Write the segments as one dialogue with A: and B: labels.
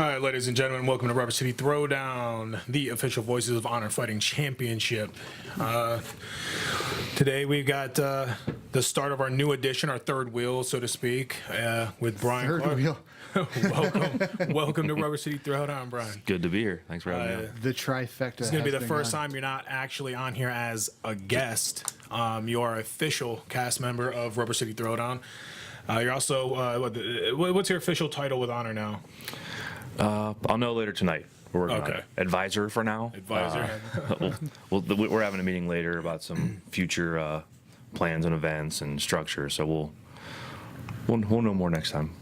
A: All right, ladies and gentlemen, welcome to Rubber City Throwdown, the official Voices of Honor Fighting Championship. Today we've got the start of our new edition, our third wheel, so to speak, with Bryan Clark.
B: Wheel.
A: welcome to Rubber City Throwdown, Bryan.
C: Good to be here. Thanks for having me.
B: The trifecta.
A: It's going to be the first time you're not actually on here as a guest. You are an official cast member of Rubber City Throwdown. You're also, what's your official title with Honor now?
C: I'll know later tonight. We're working on it. Advisor for now.
A: Advisor.
C: We're having a meeting later about some future plans and events and structure. So we'll know more next time.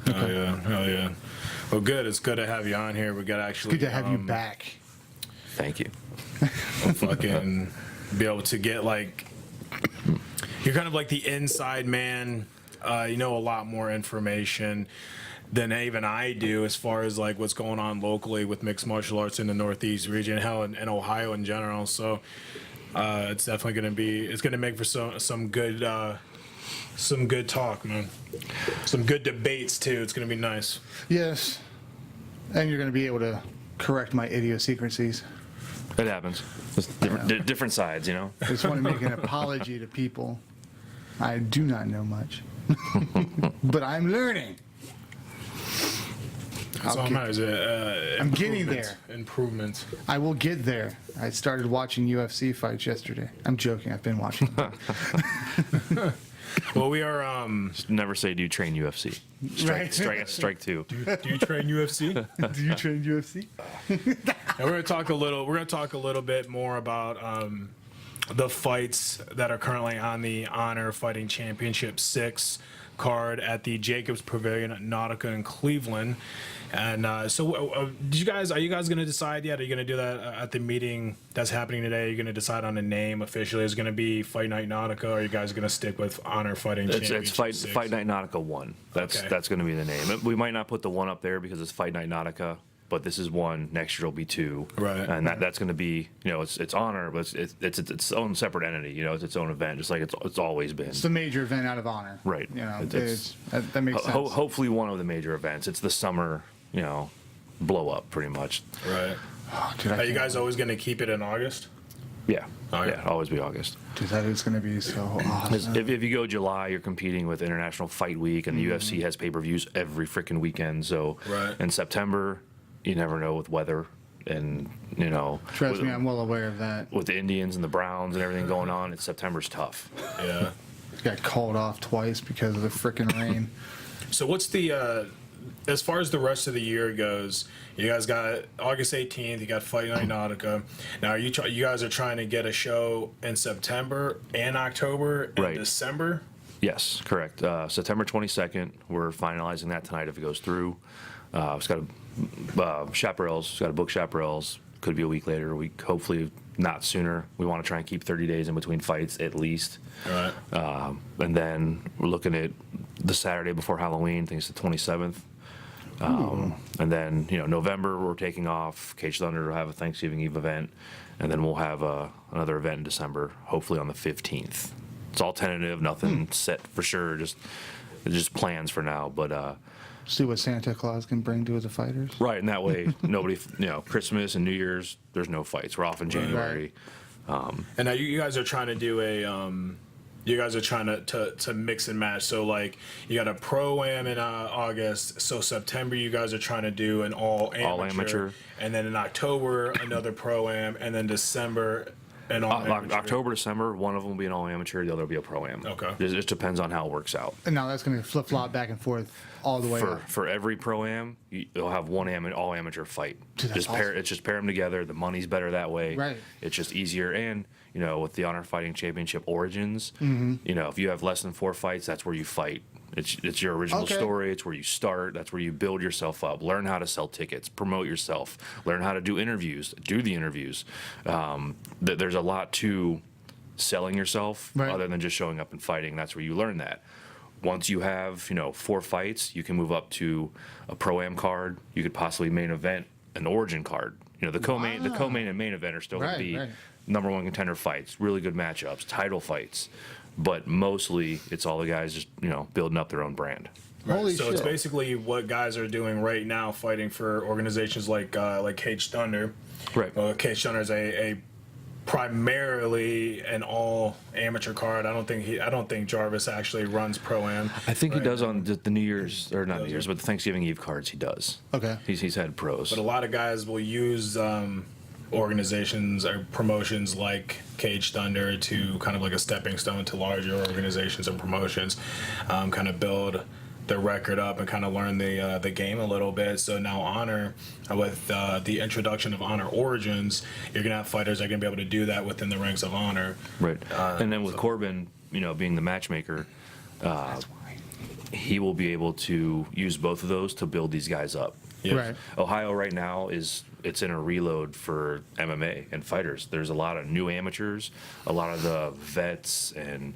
A: Oh yeah, hell yeah. Well, good. It's good to have you on here. We got actually
B: Good to have you back.
C: Thank you.
A: fucking be able to get like you're kind of like the inside man. You know a lot more information than even I do as far as like what's going on locally with mixed martial arts in the Northeast region, hell, and Ohio in general. So it's definitely going to make for some good talk, man. Some good debates too. It's going to be nice.
B: Yes. And you're going to be able to correct my idiosyncrasies.
C: It happens. It's different sides, you know.
B: I just want to make an apology to people. I do not know much, but I'm learning. I'm getting there.
A: Improvement.
B: I will get there. I started watching UFC fights yesterday. I'm joking. I've been watching.
A: Well, we are.
C: Just never say, "Do you train UFC?" Strike two.
A: Do you train UFC?
B: Do you train UFC?
A: And we're gonna talk a little bit more about the fights that are currently on the Honor Fighting Championship 6 card at the Jacobs Pavilion at Nautica in Cleveland. And are you guys going to decide yet? Are you going to do that at the meeting that's happening today? Are you going to decide on a name officially? Is it going to be Fight Night Nautica, or are you guys going to stick with Honor Fighting Championship?
C: It's Fight Night Nautica 1. That's going to be the name. We might not put the 1 up there because it's Fight Night Nautica, but this is 1. Next year will be 2.
A: Right.
C: And that's going to be, you know, it's Honor, but it's its own separate entity. You know, it's its own event, just like it's always been.
B: It's the major event out of Honor.
C: Right.
B: You know, that makes sense.
C: Hopefully one of the major events. It's the summer, you know, blow up pretty much.
A: Right.
B: Oh, dude,
A: Are you guys always going to keep it in August?
C: Yeah.
A: Oh, yeah.
C: Yeah, always be August.
B: Dude, that is going to be so awesome.
C: If you go July, you're competing with International Fight Week, and the UFC has pay-per-views every freaking weekend. So
A: Right.
C: in September, you never know with weather, and you know.
B: Trust me, I'm well aware of that.
C: With the Indians and the Browns and everything going on, September's tough.
A: Yeah.
B: Got called off twice because of the freaking rain.
A: So what's the as far as the rest of the year goes? You guys got August 18th. You got Fight Night Nautica. Now you guys are trying to get a show in September and October and
C: Right.
A: December.
C: Yes, correct. September 22nd. We're finalizing that tonight if it goes through. It's got chaparrals. It's got to book chaparrals. Could be a week later, a week, hopefully not sooner. We want to try and keep 30 days in between fights at least.
A: All right.
C: And then we're looking at the Saturday before Halloween. I think it's the 27th. And then, you know, November we're taking off. Cage Thunder will have a Thanksgiving Eve event, and then we'll have another event in December, hopefully on the 15th. It's all tentative, nothing set for sure. Just plans for now, but.
B: See what Santa Claus can bring to the fighters.
C: Right, and that way nobody, you know, Christmas and New Year's, there's no fights. We're off in January.
A: And now you guys are trying to do you guys are trying to mix and match. So like you got a pro-am in August. So September you guys are trying to do an all amateur. And then in October another pro-am, and then December an all amateur.
C: October, December, one of them will be an all amateur, the other will be a pro-am.
A: Okay.
C: It just depends on how it works out.
B: And now that's going to flip-flop back and forth all the way up.
C: For every pro-am, you'll have one all amateur fight.
B: Dude, that's awesome.
C: It's just pair them together. The money's better that way.
B: Right.
C: It's just easier. And, you know, with the Honor Fighting Championship Origins, you know, if you have less than 4 fights, that's where you fight. It's your original story. It's where you start. That's where you build yourself up. Learn how to sell tickets. Promote yourself. Learn how to do interviews. Do the interviews. There's a lot to selling yourself other than just showing up and fighting. That's where you learn that. Once you have, you know, 4 fights, you can move up to a pro-am card. You could possibly main event an Origin card. You know, the co-main and main event are still going to be number 1 contender fights, really good matchups, title fights. But mostly, it's all the guys just, you know, building up their own brand.
B: Holy
A: so
B: shit.
A: it's basically what guys are doing right now, fighting for organizations like Cage Thunder.
C: Right.
A: Cage Thunder is a primarily an all amateur card. I don't think Jarvis actually runs pro-am.
C: I think he does on the New Year's, or not New Year's, but the Thanksgiving Eve cards. He does.
B: Okay.
C: He's had pros.
A: But a lot of guys will use organizations or promotions like Cage Thunder to kind of like a stepping stone to larger organizations and promotions, kind of build their record up and kind of learn the game a little bit. So now Honor, with the introduction of Honor Origins, you're gonna have fighters that are gonna be able to do that within the ranks of Honor.
C: Right. And then with Corbin, being the matchmaker, he will be able to use both of those to build these guys up.
A: Yeah.
B: Right.
C: Ohio right now it's in a reload for MMA and fighters. There's a lot of new amateurs, a lot of the vets and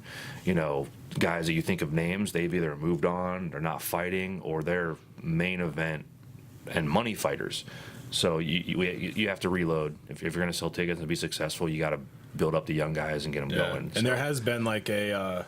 C: guys that you think of names, they've either moved on, they're not fighting, or they're main event and money fighters. So you have to reload. If you're going to sell tickets and be successful, you got to build up the young guys and get them going.
A: And there has been like a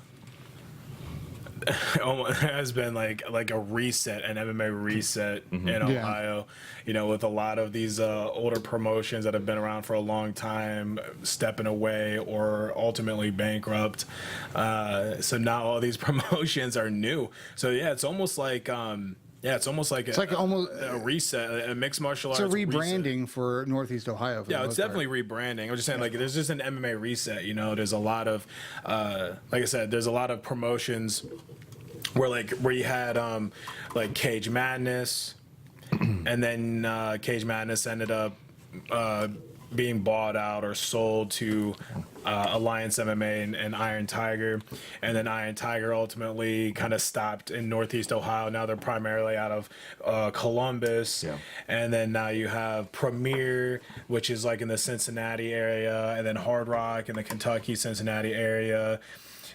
A: has been like a reset, an MMA reset in Ohio, with a lot of these older promotions that have been around for a long time stepping away or ultimately bankrupt. So now all these promotions are new. So yeah, it's almost like it's almost like a reset, a mixed martial arts.
B: It's a rebranding for Northeast Ohio. For
A: Yeah, it's definitely rebranding. I'm just saying, like, there's just an MMA reset. There's a lot of, like I said, there's a lot of promotions where you had like Cage Madness, and then Cage Madness ended up being bought out or sold to Alliance MMA and Iron Tiger, and then Iron Tiger ultimately kind of stopped in Northeast Ohio. Now they're primarily out of Columbus, and then now you have Premier, which is like in the Cincinnati area, and then Hard Rock in the Kentucky, Cincinnati area.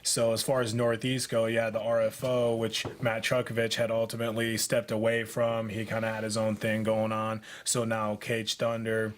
A: So as far as Northeast go, you had the RFO, which Matt Trukovich had ultimately stepped away from. He kind of had his own thing going on. So now Cage Thunder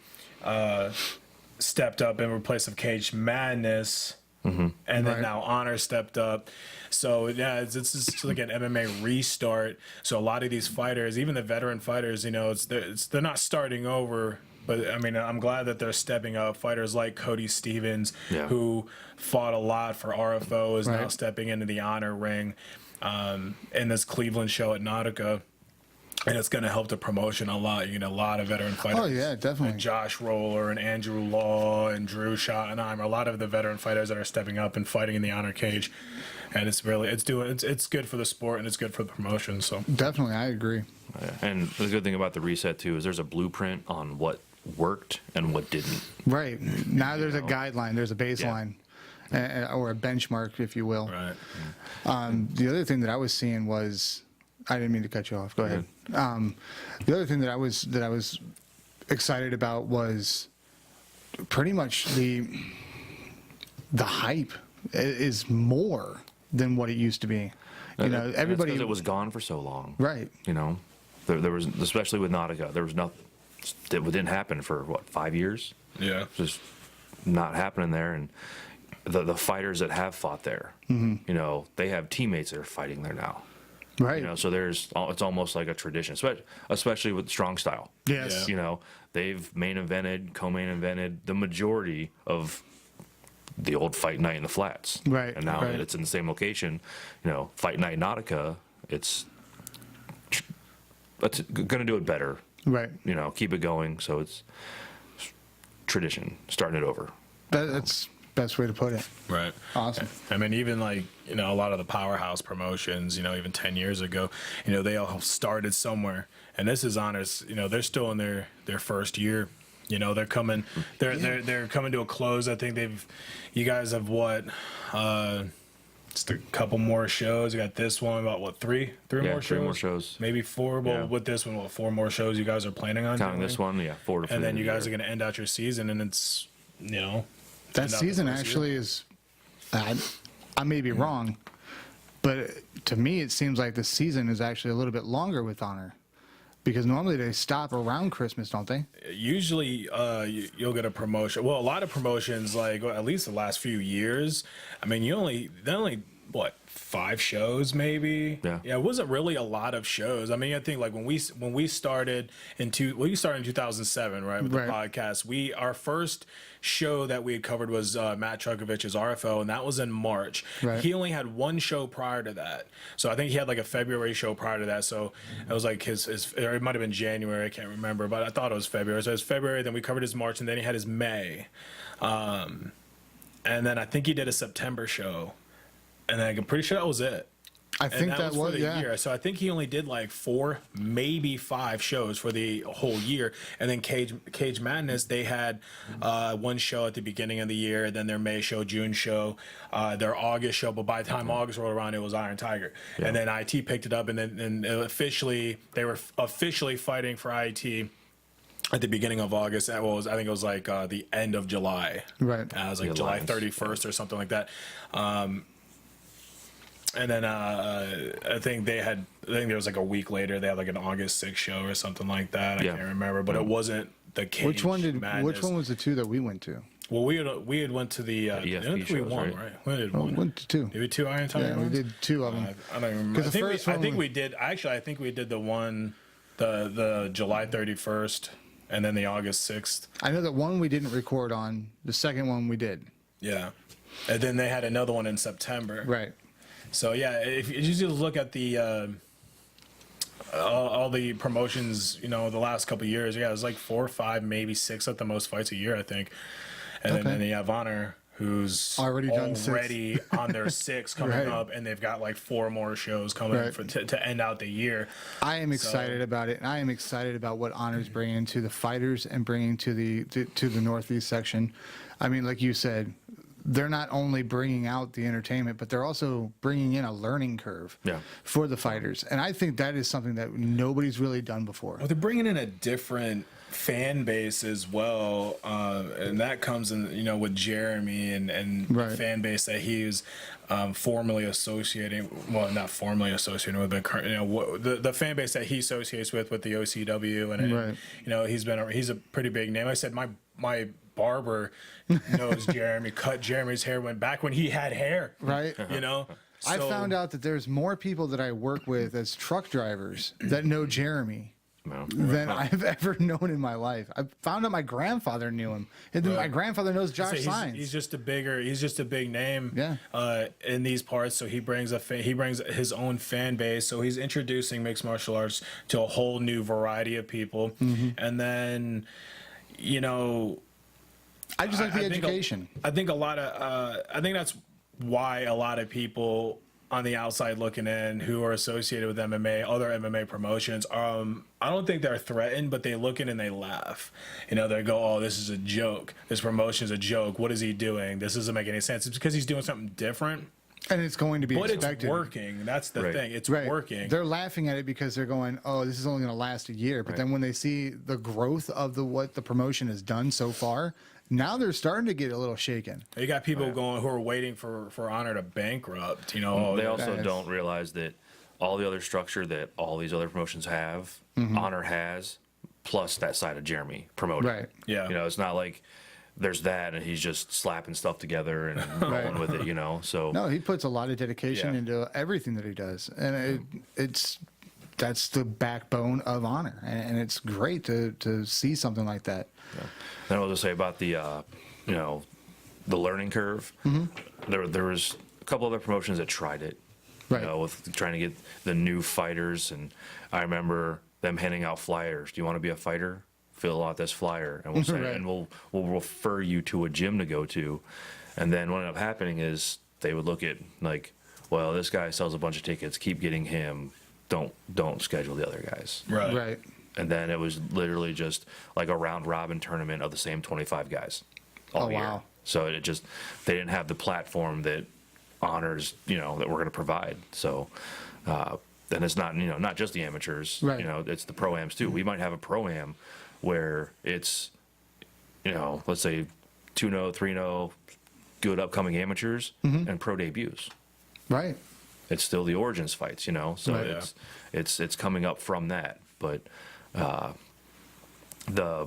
A: stepped up in replace of Cage Madness, and then now Honor stepped up. So yeah, it's just like an MMA restart. So a lot of these fighters, even the veteran fighters, they're not starting over. But I mean, I'm glad that they're stepping up. Fighters like Cody Stevens, who fought a lot for RFO, is now stepping into the Honor ring in this Cleveland show at Nautica. And it's going to help the promotion a lot. You get a lot of veteran fighters.
B: Oh, yeah, definitely.
A: And Josh Roller and Andrew Law and Drew Schottenheimer. A lot of the veteran fighters that are stepping up and fighting in the Honor Cage. And it's good for the sport and it's good for the promotion. So
B: definitely, I agree.
C: And the good thing about the reset, too, is there's a blueprint on what worked and what didn't.
B: Right. Now there's a guideline. There's a baseline. Or a benchmark, if you will.
A: Right.
B: The other thing that I was seeing was, I didn't mean to cut you off. Go ahead. The other thing that I was excited about was pretty much the hype is more than what it used to be. Everybody.
C: It was gone for so long.
B: Right.
C: There was, especially with Nautica, there was nothing that didn't happen for 5 years.
A: Yeah.
C: Just not happening there, and the fighters that have fought there, they have teammates that are fighting there now.
B: Right.
C: So it's almost like a tradition, especially with strong style.
B: Yes.
C: They've main evented, co-main evented the majority of the old Fight Night in the Flats.
B: Right.
C: And now that it's in the same location, Fight Night Nautica, it's going to do it better.
B: Right.
C: Keep it going. So it's tradition, starting it over.
B: That's best way to put it.
A: Right.
B: Awesome.
A: I mean, even like, a lot of the powerhouse promotions, even 10 years ago, they all started somewhere. And this is Honors, they're still in their first year. They're coming they're coming to a close. I think you guys have just a couple more shows. You got this one, about three more shows?
C: 3 more shows.
A: Maybe 4. Well, with this one, 4 more shows you guys are planning on
C: Counting
A: doing?
C: this one, 4 to 5.
A: And then you guys are going to end out your season, and it's,
B: that season actually is, I may be wrong, but to me it seems like the season is actually a little bit longer with Honor, because normally they stop around Christmas, don't they?
A: Usually you'll get a promotion. Well, a lot of promotions, like at least the last few years, I mean, they only what, 5 shows maybe.
C: Yeah.
A: It wasn't really a lot of shows. I mean, I think like when we started we started in 2007, right, with the podcast. Our first show that we had covered was Matt Chukovich's RFO, and that was in March.
B: Right.
A: He only had one show prior to that, so I think he had like a February show prior to that. So it was like his or it might have been January, I can't remember, but I thought it was February. So it was February, then we covered his March, and then he had his May, and then I think he did a September show. And then I'm pretty sure that was it.
B: I think that was
A: for the year. So I think he only did like 4, maybe 5 shows for the whole year. And then Cage Madness, they had one show at the beginning of the year, then their May show, June show, their August show. But by the time August rolled around, it was Iron Tiger. Yeah. And then IT picked it up, and then they were officially fighting for IT at the beginning of August. I think it was like the end of July.
B: Right.
A: It was like July 31st or something like that. And then I think there was like a week later they had like an August 6th show or something like that. I can't remember, but it wasn't the Cage
B: Which one
A: Madness.
B: was the 2 that we went to?
A: Well, we had went to the
C: EFP shows,
A: right? We did one.
B: We went to 2.
A: Did we 2 Iron Tiger
B: Yeah, we
A: ones?
B: did 2 of them.
A: I don't even remember. I think we did the one, the July 31st, and then the August 6th.
B: I know that one we didn't record on. The second one we did.
A: Yeah, and then they had another one in September.
B: Right.
A: So yeah, if you just look at the all the promotions, the last couple of years, it was like 4 or 5, maybe 6 at the most fights a year, I think. And then you have Honor, who's already on their 6 coming up, and they've got like 4 more shows coming to end out the year.
B: I am excited about it, and I am excited about what Honor's bringing to the fighters and bringing to the Northeast section. I mean, like you said, they're not only bringing out the entertainment, but they're also bringing in a learning curve for the fighters. And I think that is something that nobody's really done before.
A: Well, they're bringing in a different fan base as well, and that comes in, with Jeremy and the fan base that he's formerly associating. Well, not formally associated with, but the fan base that he associates with the OCW, and he's a pretty big name. I said my barber knows Jeremy, cut Jeremy's hair back when he had hair.
B: Right. I found out that there's more people that I work with as truck drivers that know Jeremy than I've ever known in my life. I found out my grandfather knew him, and then my grandfather knows Josh Sines.
A: He's just a big name in these parts. So he brings his own fan base. So he's introducing mixed martial arts to a whole new variety of people, and then I just like the education. I think that's why a lot of people on the outside looking in who are associated with MMA, other MMA promotions, I don't think they're threatened, but they look in and they laugh. They go, "Oh, this is a joke. This promotion is a joke. What is he doing? This doesn't make any sense." It's because he's doing something different.
B: And it's going to be expected.
A: But it's working. That's the thing. It's working.
B: They're laughing at it because they're going, "Oh, this is only going to last a year." But then when they see the growth of what the promotion has done so far, now they're starting to get a little shaken.
A: You got people who are waiting for Honor to bankrupt.
C: They also don't realize that all the other structure that all these other promotions have, Honor has, plus that side of Jeremy promoting.
B: Right.
A: Yeah.
C: It's not like there's that and he's just slapping stuff together and rolling with it. So
B: no, he puts a lot of dedication into everything that he does, and that's the backbone of Honor, and it's great to see something like that.
C: Yeah. And I was to say about the the learning curve. There was a couple other promotions that tried it, with trying to get the new fighters, and I remember them handing out flyers. Do you want to be a fighter? Fill out this flyer, and we'll send and we'll refer you to a gym to go to. And then what ended up happening is they would look at like, well, this guy sells a bunch of tickets. Keep getting him. Don't schedule the other guys.
B: Right.
C: And then it was literally just like a round robin tournament of the same 25 guys all year.
B: Wow.
C: So they didn't have the platform that Honors, that we're going to provide. So, then it's not, not just the amateurs, it's the pro-ams too. We might have a pro-am where it's, let's say 2-0, 3-0, good upcoming amateurs and pro debuts.
B: Right.
C: It's still the Origins fights, so it's coming up from that. But the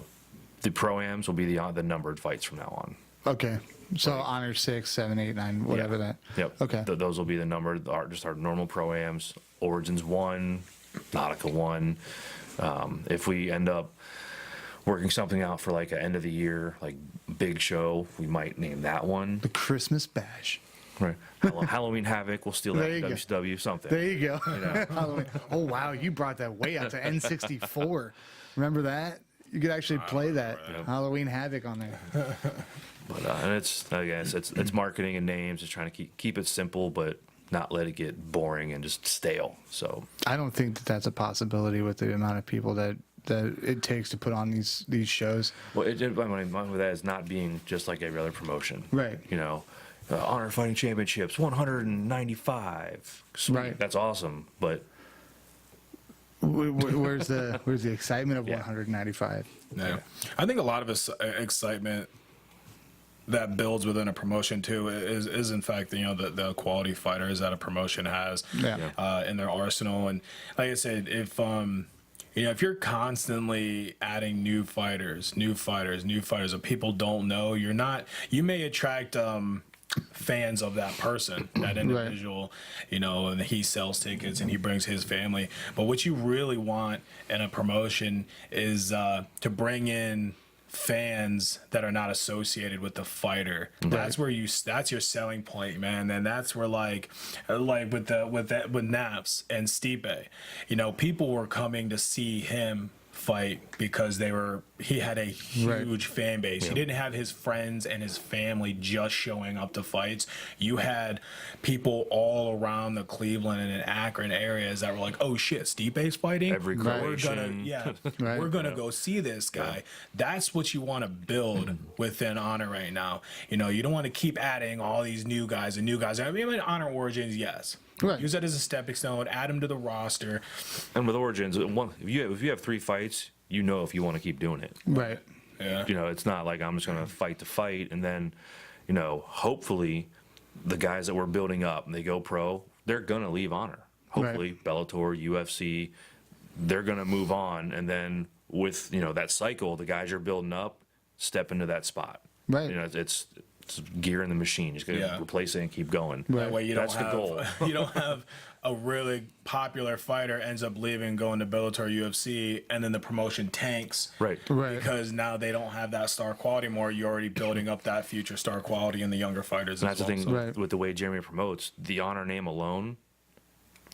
C: pro-ams will be the numbered fights from now on.
B: Okay. So honor 6, 7, 8, 9, whatever that.
C: Yep.
B: Okay.
C: Those will be the number. Just our normal pro-ams. Origins 1, Nautica 1. If we end up working something out for like an end of the year, like big show, we might name that one.
B: The Christmas Bash.
C: Right. Halloween Havoc. We'll steal that
B: There you
C: from
B: go.
C: WCW, something.
B: There you go. Halloween. Oh, wow. You brought that way out to N64. Remember that? You could actually play that Halloween Havoc on there.
C: But and it's, again, it's marketing and names. It's trying to keep it simple, but not let it get boring and just stale. So
B: I don't think that that's a possibility with the amount of people that it takes to put on these shows.
C: well, what I mean with that is not being just like every other promotion.
B: Right.
C: You know, Honor Fighting Championships, 195. Sweet.
B: Right.
C: That's awesome. But
B: Where's the excitement of 195?
A: Yeah. I think a lot of excitement that builds within a promotion too is in fact the quality fighters that a promotion has in their arsenal. And like I said, if if you're constantly adding new fighters that people don't know, you may attract fans of that person, that individual, and he sells tickets and he brings his family. But what you really want in a promotion is to bring in fans that are not associated with the fighter. That's where that's your selling point, man. And that's where like with Naps and Stipe, people were coming to see him fight because he had a huge fan base. He didn't have his friends and his family just showing up to fights. You had people all around the Cleveland and Akron areas that were like, oh shit, Stipe's fighting?
C: every Croatian.
A: We're gonna go see this guy. That's what you want to build within Honor right now. You don't want to keep adding all these new guys. I mean, Honor Origins, yes.
B: Right.
A: Use that as a stepping stone, add them to the roster.
C: And with Origins, if you have 3 fights, if you want to keep doing it.
B: Right.
A: Yeah.
C: It's not like I'm just going to fight to fight. And then, hopefully the guys that we're building up and they go pro, they're going to leave Honor. Hopefully Bellator, UFC, they're going to move on. And then with, that cycle, the guys you're building up step into that spot.
B: Right.
C: It's gear in the machine. Just gotta replace it and keep going.
A: That way
C: That's the goal.
A: You don't have a really popular fighter ends up leaving, going to Bellator, UFC, and then the promotion tanks.
C: Right.
A: Because now they don't have that star quality more. You're already building up that future star quality in the younger fighters.
C: And that's the thing
B: so.
C: with the way Jeremy promotes, the Honor name alone,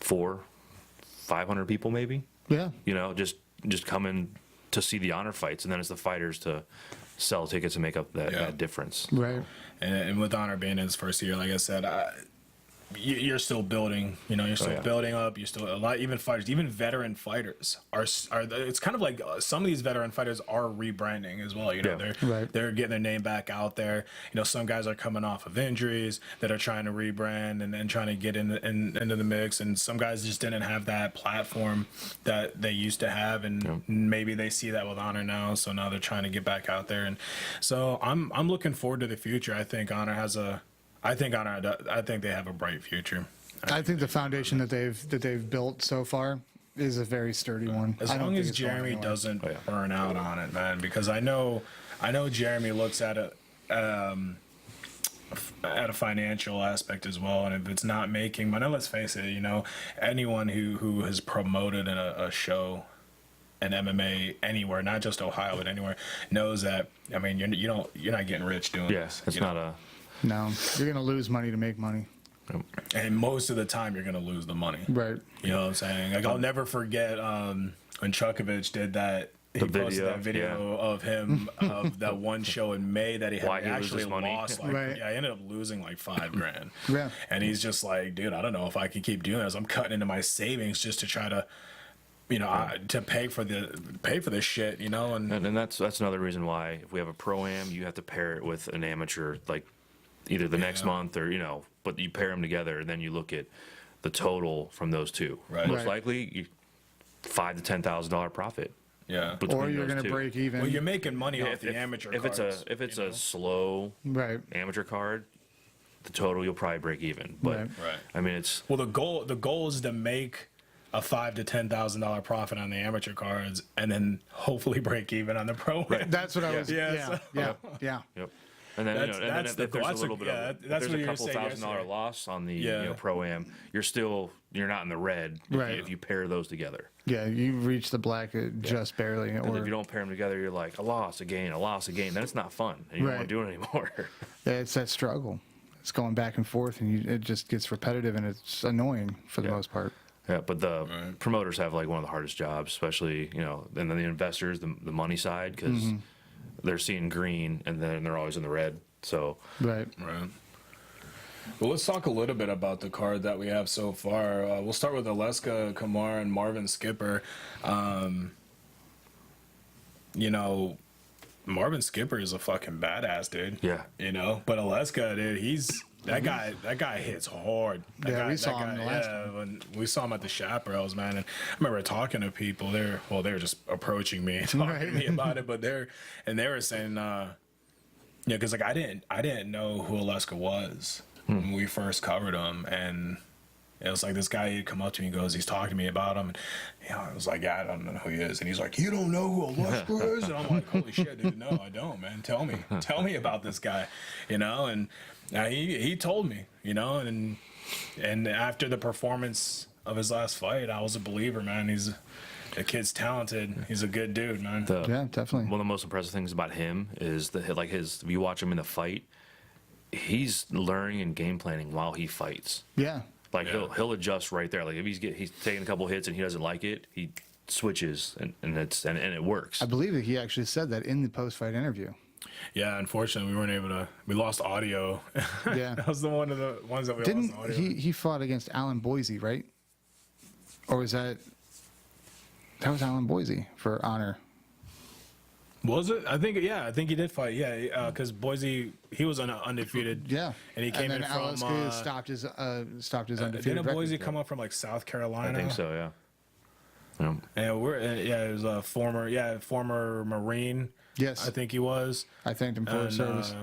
C: 500 people maybe.
B: Yeah.
C: Just coming to see the Honor fights, and then it's the fighters to sell tickets and make up that difference.
B: Right.
A: And with Honor being in his first year, like I said, you're still building. You're still building up. You're still a lot. Even fighters, even veteran fighters are. It's kind of like some of these veteran fighters are rebranding as well. They're getting their name back out there. Some guys are coming off of injuries that are trying to rebrand and then trying to get into the mix. And some guys just didn't have that platform that they used to have, and maybe they see that with Honor now. So now they're trying to get back out there. And so I'm looking forward to the future. I think Honor I think they have a bright future.
B: I think the foundation that they've built so far is a very sturdy one.
A: As long as Jeremy doesn't burn out on it, man, because I know Jeremy looks at it at a financial aspect as well, and if it's not making money, let's face it, anyone who has promoted a show in MMA anywhere, not just Ohio but anywhere, knows that. I mean, you're not getting rich doing this.
C: It's not a.
B: No, you're going to lose money to make money.
A: And most of the time, you're going to lose the money.
B: Right.
A: You know what I'm saying? Like, I'll never forget when Chukovich did that. He posted that video of him of that one show in May that he had actually lost. Like, I ended up losing like $5,000.
B: Yeah.
A: And he's just like, dude, I don't know if I can keep doing this. I'm cutting into my savings just to try to, to pay for this shit.
C: And that's another reason why if we have a pro-am, you have to pair it with an amateur, like either the next month or but you pair them together and then you look at the total from those two.
A: Right.
C: Most likely, $5,000 to $10,000 profit.
A: Yeah.
B: Or you're going to break even.
A: Well, you're making money off the amateur cards.
C: If it's a slow amateur card, the total you'll probably break even. But I mean, it's
A: the goal is to make a $5,000 to $10,000 profit on the amateur cards, and then hopefully break even on the pro.
B: That's what I was.
A: Yeah.
B: Yeah.
C: Yep. And then,
A: That's-
C: and then
A: that's
C: if
A: the
C: there's
A: goal.
C: a little bit
A: Yeah,
C: of
A: that's
C: if
A: what
C: there's
A: you
C: a
A: were
C: couple
A: saying
C: $1,000
A: yesterday.
C: loss on the
A: Yeah.
C: pro-am, you're not in the red
B: Right.
C: if you pair those together.
B: Yeah, you reach the black just barely.
C: Because
B: Or
C: if you don't pair them together, you're like a loss, a gain, a loss, a gain. Then it's not fun, and you don't want
B: Right.
C: to do it anymore.
B: yeah, it's that struggle. It's going back and forth, and it just gets repetitive, and it's annoying for the most part.
C: Yeah, but the promoters have like one of the hardest jobs, especially and then the investors, the money side, because they're seeing green and then they're always in the red. So
B: Right.
A: Right. Well, let's talk a little bit about the card that we have so far. We'll start with Aleska Kamar and Marvin Skipper. Marvin Skipper is a fucking badass, dude.
C: Yeah.
A: But Aleska, dude, that guy hits hard.
B: We saw him the last
A: time. When we saw him at the Chaparrals, man, and I remember talking to people. They were just approaching me, talking to me about it, but they were saying, because like I didn't know who Aleska was when we first covered him, and it was like this guy he'd come up to me and goes, he's talking to me about him, and I was like, yeah, I don't know who he is, and he's like, you don't know who Aleska is, and I'm like, holy shit, dude, no, I don't, man, tell me about this guy, and he told me, and after the performance of his last fight, I was a believer, man. The kid's talented. He's a good dude, man.
B: Yeah, definitely.
C: one of the most impressive things about him is that if you watch him in the fight, he's learning and game planning while he fights.
B: Yeah.
C: Like he'll adjust right there. Like if he's taking a couple hits and he doesn't like it, he switches and it works.
B: I believe that he actually said that in the post-fight interview.
A: Yeah, unfortunately, we weren't able to. We lost audio.
B: Yeah.
A: That was one of the ones that we
B: Didn't
A: lost audio.
B: he fought against Alan Boise, right? Or was that was Alan Boise for honor?
A: Was it? I think he did fight. Yeah, because Boise, he was undefeated.
B: Yeah.
A: and he came
B: then
A: in from.
B: Alaska stopped his undefeated
A: Didn't
B: record.
A: Boise come up from like South Carolina?
C: I think so. Yeah.
A: And it was a former Marine.
B: Yes.
A: I think he was.
B: I thanked him for his service.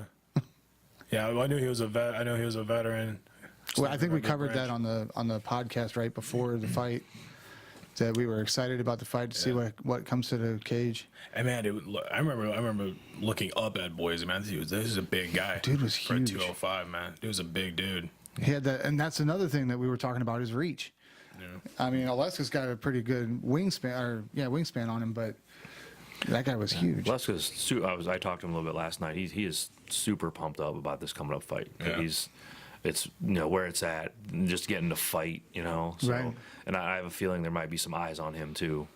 A: Yeah, I knew he was a vet. I know he was a veteran.
B: Well, I think we covered that on the podcast right before the fight. That we were excited about the fight to see what comes to the cage.
A: And man, I remember looking up at Boise, man. This is a big guy.
B: Dude was
A: for
B: huge.
A: 205, man. Dude was a big dude.
B: He had that, and that's another thing that we were talking about, his reach.
A: Yeah.
B: I mean, Aleska's got a pretty good wingspan on him, but that guy was huge.
C: Leska's. I talked to him a little bit last night. He is super pumped up about this coming up fight.
A: Yeah.
C: It's where it's at, just getting to fight, So,
B: Right.
C: And I have a feeling there might be some eyes on him too.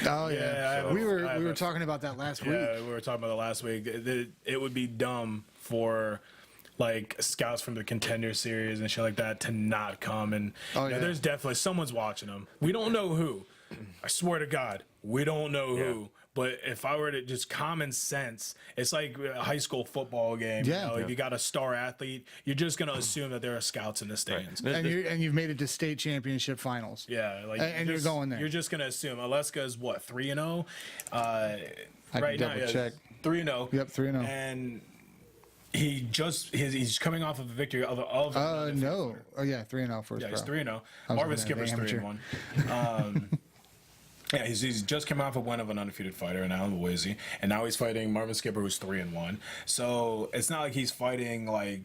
B: Oh yeah,
A: Yeah,
B: we were talking about that last week.
A: Yeah, we were talking about it last week. It would be dumb for like scouts from the Contender Series and shit like that to not come. And there's definitely someone's watching them. We don't know who. I swear to God, we don't know who. But if I were to just common sense, it's like a high school football game.
B: Yeah.
A: If you got a star athlete, you're just gonna assume that there are scouts in the stands.
C: Right.
B: And you've made it to state championship finals.
A: Yeah, like
B: And you're going there.
A: You're just gonna assume Aleska is what 3-0.
B: I
A: Right
B: can
A: now,
B: double check.
A: 3-0.
B: Yep, 3-0.
A: And he's coming off of a victory of
B: No. Oh yeah, 3-0 first.
A: Yeah, he's
B: pro.
A: 3-0.
B: I was
A: Marvin
B: looking
A: Skipper's
B: at the
A: 3-1. Yeah, he's just come off a win of an undefeated fighter in Alan Boise, and now he's fighting Marvin Skipper, who's 3-1. So it's not like he's fighting like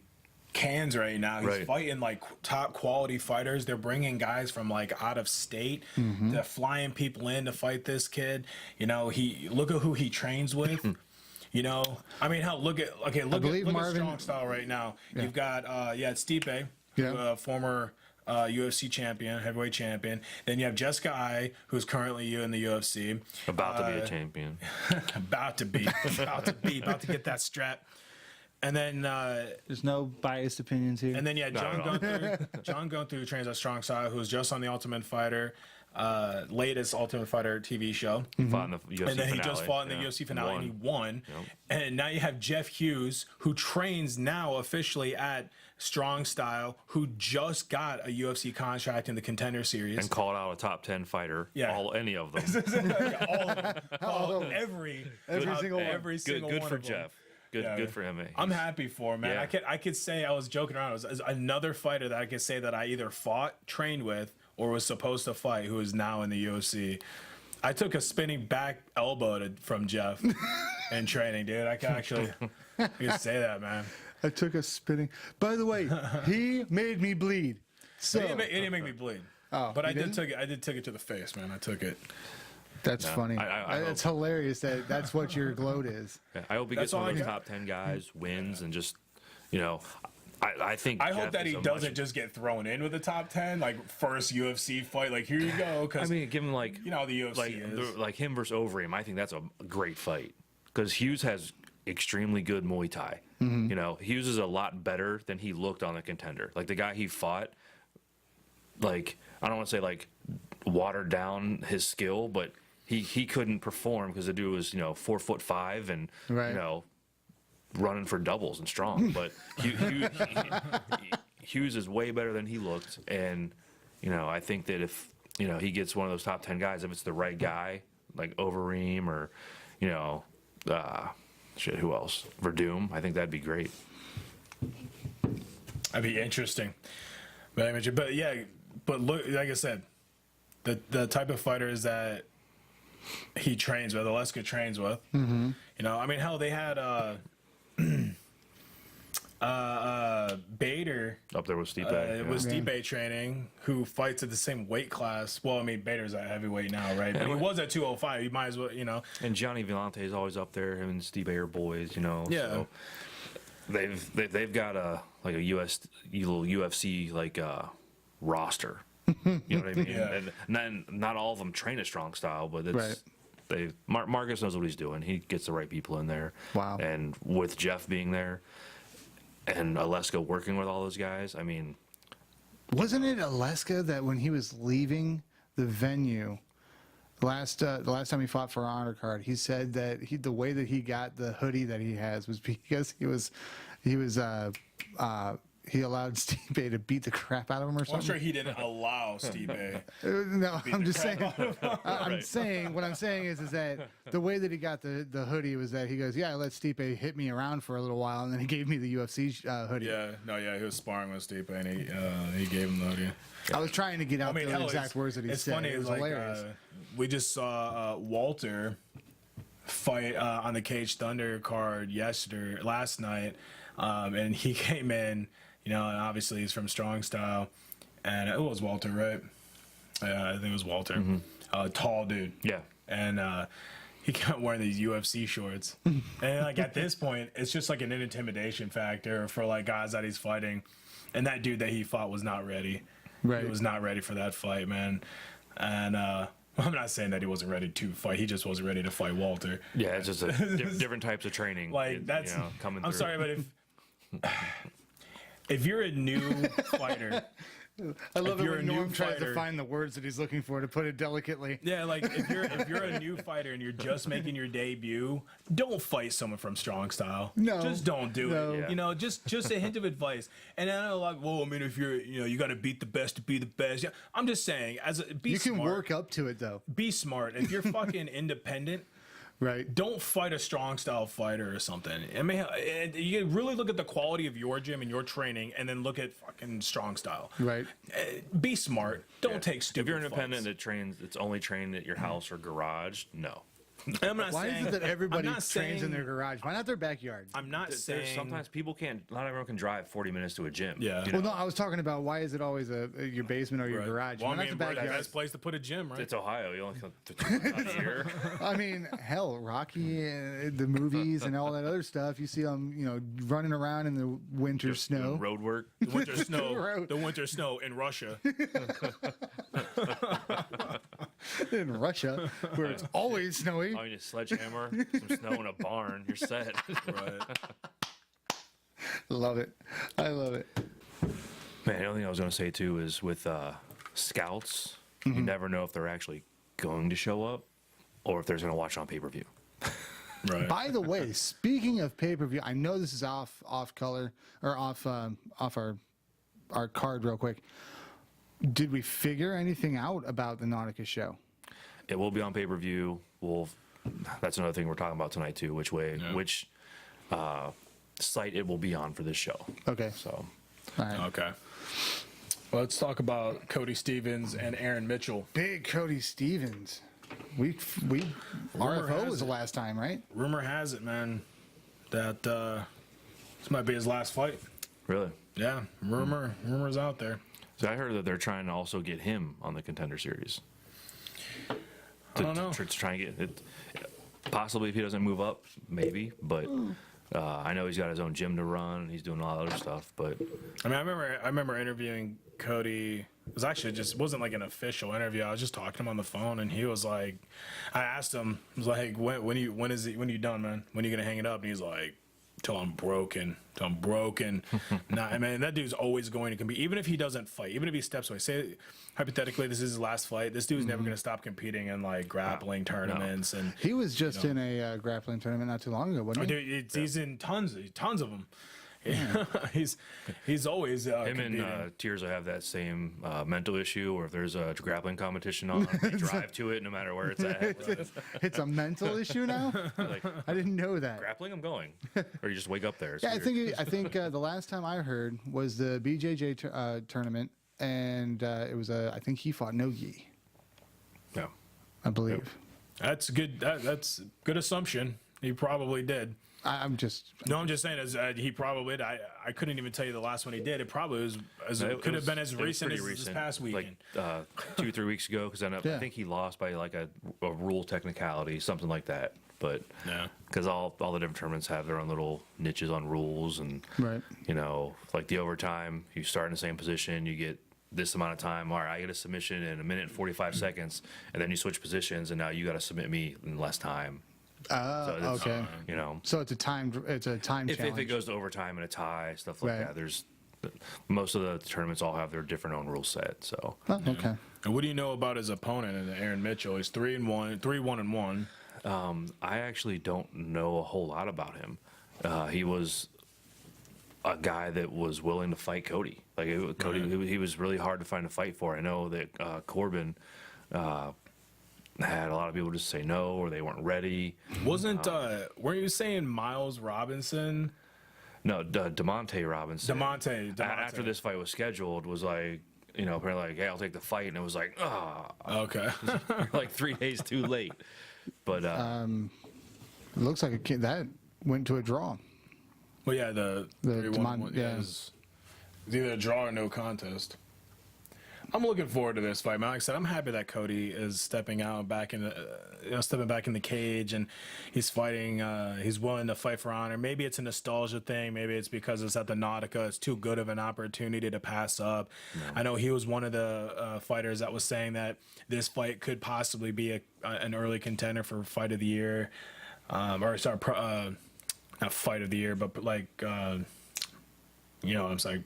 A: cans right now. He's fighting like top quality fighters. They're bringing guys from like out of state. They're flying people in to fight this kid. Look at who he trains with. I mean, hell, look at Strong Style right now.
B: Yeah.
A: You've got it's Stipe, former UFC champion, heavyweight champion. Then you have Jessica Ai, who's currently in the UFC.
C: About to be a champion.
A: About to get that strap. And then
B: There's no biased opinions here.
A: and then John Gunther, who trains at Strong Style, who's just on the Ultimate Fighter, latest Ultimate Fighter TV show.
C: Fought in the UFC
A: And then
C: finale.
A: he just fought in the UFC finale and he won.
C: Yep.
A: And now you have Jeff Hughes, who trains now officially at Strong Style, who just got a UFC contract in the Contender Series.
C: And called out a top 10 fighter.
A: Yeah.
C: Any of them.
A: all of them. Every single one.
C: Good for
A: of them.
C: Jeff. Good for him.
A: I'm happy for him, man.
C: Yeah.
A: I could say I was joking around. It was another fighter that I could say that I either fought, trained with, or was supposed to fight, who is now in the UFC. I took a spinning back elbow from Jeff in training, dude. I can actually say that, man.
B: I took a spinning. By the way, he made me bleed. So
A: It didn't make me bleed.
B: Oh,
A: but I
B: didn't?
A: did take it to the face, man. I took it.
B: That's funny.
C: I
B: It's
C: hope-
B: hilarious that that's what your gloat is.
C: Yeah, I hope he
A: That's
C: gets one
A: all
C: of
A: I
C: those
A: got.
C: top 10 guys, wins, and just, I think.
A: I hope
C: Jeff
A: that
C: is
A: he
C: a
A: doesn't
C: much-
A: just get thrown in with the top 10, like first UFC fight. Like, here you go.
C: I
A: Because,
C: mean, give him like.
A: you know how the UFC
C: like,
A: is.
C: like him versus Overeem, I think that's a great fight. Because Hughes has extremely good Muay Thai. Hughes is a lot better than he looked on the Contender. Like, the guy he fought, like, I don't want to say, like, watered down his skill, but he couldn't perform because the dude was 4'5" and
B: Right.
C: running for doubles and strong. But Hughes is way better than he looked, and I think that if he gets one of those top 10 guys, if it's the right guy like Overeem or who else, Verdum, I think that'd be great.
A: That'd be interesting. But yeah, but look, like I said, the type of fighters that he trains with, Aleska trains with. Mm-hmm. I mean, hell, they had Bader
C: Up there with Stipe.
A: it was Stipe training, who fights at the same weight class. Well, I mean, Bader's at heavyweight now, right? But he was at 205. You might as well,
C: And Johnny Villante is always up there. Him and Stipe are boys,
A: Yeah.
C: So they've got a UFC like roster. You know what I mean?
A: Yeah.
C: And not all of them train a strong style, but it's
B: Right.
C: Marcus knows what he's doing. He gets the right people in there.
B: Wow.
C: And with Jeff being there and Aleska working with all those guys, I mean,
B: Wasn't it Aleska that when he was leaving the venue the last time he fought for an honor card, he said that the way that he got the hoodie that he has was because he allowed Stipe to beat the crap out of him or
A: I'm
B: something.
A: sure he didn't allow Stipe.
B: No, I'm just saying. I'm
C: Right.
B: saying what I'm saying is that the way that he got the hoodie was that he goes, yeah, I let Stipe hit me around for a little while, and then he gave me the UFC hoodie.
A: Yeah, he was sparring with Stipe, and he gave him the hoodie.
B: I was trying to get out the
A: hell,
B: exact words that he
A: it's
B: said.
A: funny.
B: It was
A: Like,
B: hilarious.
A: we just saw Walter fight on the Cage Thunder card last night, and he came in, and obviously he's from Strong Style, and it was Walter, right? I think it was Walter, tall dude.
C: yeah.
A: And he kept wearing these UFC shorts, and like at this point, it's just like an intimidation factor for like guys that he's fighting, and that dude that he fought was not ready.
B: Right.
A: He was not ready for that fight, man. And I'm not saying that he wasn't ready to fight. He just wasn't ready to fight Walter.
C: Yeah, it's just different types of training.
A: Like that's.
C: coming
A: I'm
C: through.
A: sorry, but if you're a new fighter,
B: I love
A: if
B: it
A: you're
B: when
A: a new
B: Norm tries to
A: fighter-
B: find the words that he's looking for to put it delicately.
A: yeah, like if you're a new fighter and you're just making your debut, don't fight someone from Strong Style.
B: No.
A: Just don't do
B: No.
A: it.
C: Yeah.
A: Just a hint of advice. And I know, like, well, I mean, if you're, you got to beat the best to be the best. Yeah, I'm just saying, be
B: You can
A: smart.
B: work up to it though,
A: Be smart. If you're fucking independent,
B: right?
A: don't fight a Strong Style fighter or something. I mean, you really look at the quality of your gym and your training, and then look at fucking Strong Style.
B: Right.
A: Be smart. Don't take
C: If
A: stupid.
C: you're independent
A: fights.
C: it's only trained at your house or garage, no.
A: I'm not
B: Why
A: saying
B: is it that everybody
A: I'm not
B: trains in
A: saying-
B: their garage? Why not their backyard?
A: I'm not
C: There's
A: saying
C: sometimes people not everyone can drive 40 minutes to a gym.
A: Yeah.
C: you
B: Well,
C: know?
B: no, I was talking about why is it always your basement or your
A: Right.
B: garage?
A: Well,
B: Why
A: I
B: not
A: mean,
B: the
A: we're the
B: backyard?
A: best place to put a gym, right?
C: It's Ohio. You only come to 2 months out of the year.
B: I mean, hell, Rocky, the movies and all that other stuff. You see them, running around in the winter snow.
C: Doing road work.
A: The winter snow.
B: Road.
A: The winter snow in Russia.
B: In Russia, where it's always snowy.
C: All you need is a sledgehammer, some snow in a barn. You're set.
A: Right.
B: Love it. I love it.
C: Man, the only thing I was going to say too is with scouts, you never know if they're actually going to show up or if they're going to watch on pay-per-view.
A: Right.
B: By the way, speaking of pay-per-view, I know this is off color or off our card real quick. Did we figure anything out about the Nautica show?
C: It will be on pay-per-view. That's another thing we're talking about tonight too. Which site it will be on for this show.
B: Okay.
C: So
B: All right.
A: Okay. Well, let's talk about Cody Stevens and Aaron Mitchell.
B: Big Cody Stevens. RFO was the last time, right?
A: Rumor has it, man, that this might be his last fight.
C: Really?
A: Yeah, rumors out there.
C: So I heard that they're trying to also get him on the Contender Series.
A: I don't know.
C: To try and get it. Possibly if he doesn't move up, maybe. But I know he's got his own gym to run. And he's doing a lot of other stuff. But
A: I mean, I remember interviewing Cody. It was actually wasn't like an official interview. I was just talking to him on the phone, and he was like, I asked him, I was like, when are you done, man? When are you gonna hang it up? And he's like, till I'm broken. Nah, I mean, that dude's always going to compete, even if he doesn't fight, even if he steps away. Say, hypothetically, this is his last fight. This dude's never going to stop competing in like grappling tournaments. And
B: He was just in a grappling tournament not too long ago, wasn't he?
A: dude, he's in tons of them. He's always
C: him
A: competing.
C: and Tirza have that same mental issue, or if there's a grappling competition on, they drive to it no matter where it's at.
B: It's a mental issue now.
C: Like,
B: I didn't know that.
C: grappling, I'm going. Or you just wake up there. It's
B: Yeah,
C: weird.
B: I think the last time I heard was the BJJ tournament, and it was I think he fought Nogi,
C: Yeah.
B: I believe.
A: That's good. That's a good assumption. He probably did.
B: I'm just
A: No, I'm just saying, he probably did. I couldn't even tell you the last one he did. It probably was could have been as recent as this past weekend.
C: Like 2-3 weeks ago, because I think he lost by like a rule technicality, something like that. But
A: Yeah.
C: because all the different tournaments have their own little niches on rules, and
B: right.
C: you know, like the overtime, you start in the same position, you get this amount of time. All right, I get a submission in 1 minute and 45 seconds, and then you switch positions, and now you got to submit me in less time. So it's,
B: Okay.
C: You know,
B: So it's a time
C: if
B: challenge.
C: it goes to overtime and a tie, stuff like
B: Right.
C: that, there's most of the tournaments all have their different own rule set. So
B: Oh, okay.
A: And what do you know about his opponent, Aaron Mitchell? He's 3-1.
C: I actually don't know a whole lot about him. He was a guy that was willing to fight Cody. Cody, he was really hard to find a fight for. I know that Corbin had a lot of people just say no, or they weren't ready.
A: Weren't you saying Miles Robinson?
C: No, DeMonte Robinson.
A: DeMonte.
C: After this fight was scheduled, was like, you know, apparently like, hey, I'll take the fight, and it was like,
A: Okay.
C: like 3 days too late. But
B: It looks like that went to a draw.
A: Well, yeah, the 3-1
B: yeah.
A: is either a draw or no contest. I'm looking forward to this fight, man. Like I said, I'm happy that Cody is stepping back in the cage, and he's fighting. He's willing to fight for honor. Maybe it's a nostalgia thing. Maybe it's because it's at the Nautica. It's too good of an opportunity to pass up. No. I know he was one of the fighters that was saying that this fight could possibly be an early contender for fight of the year, not fight of the year, but like I'm saying.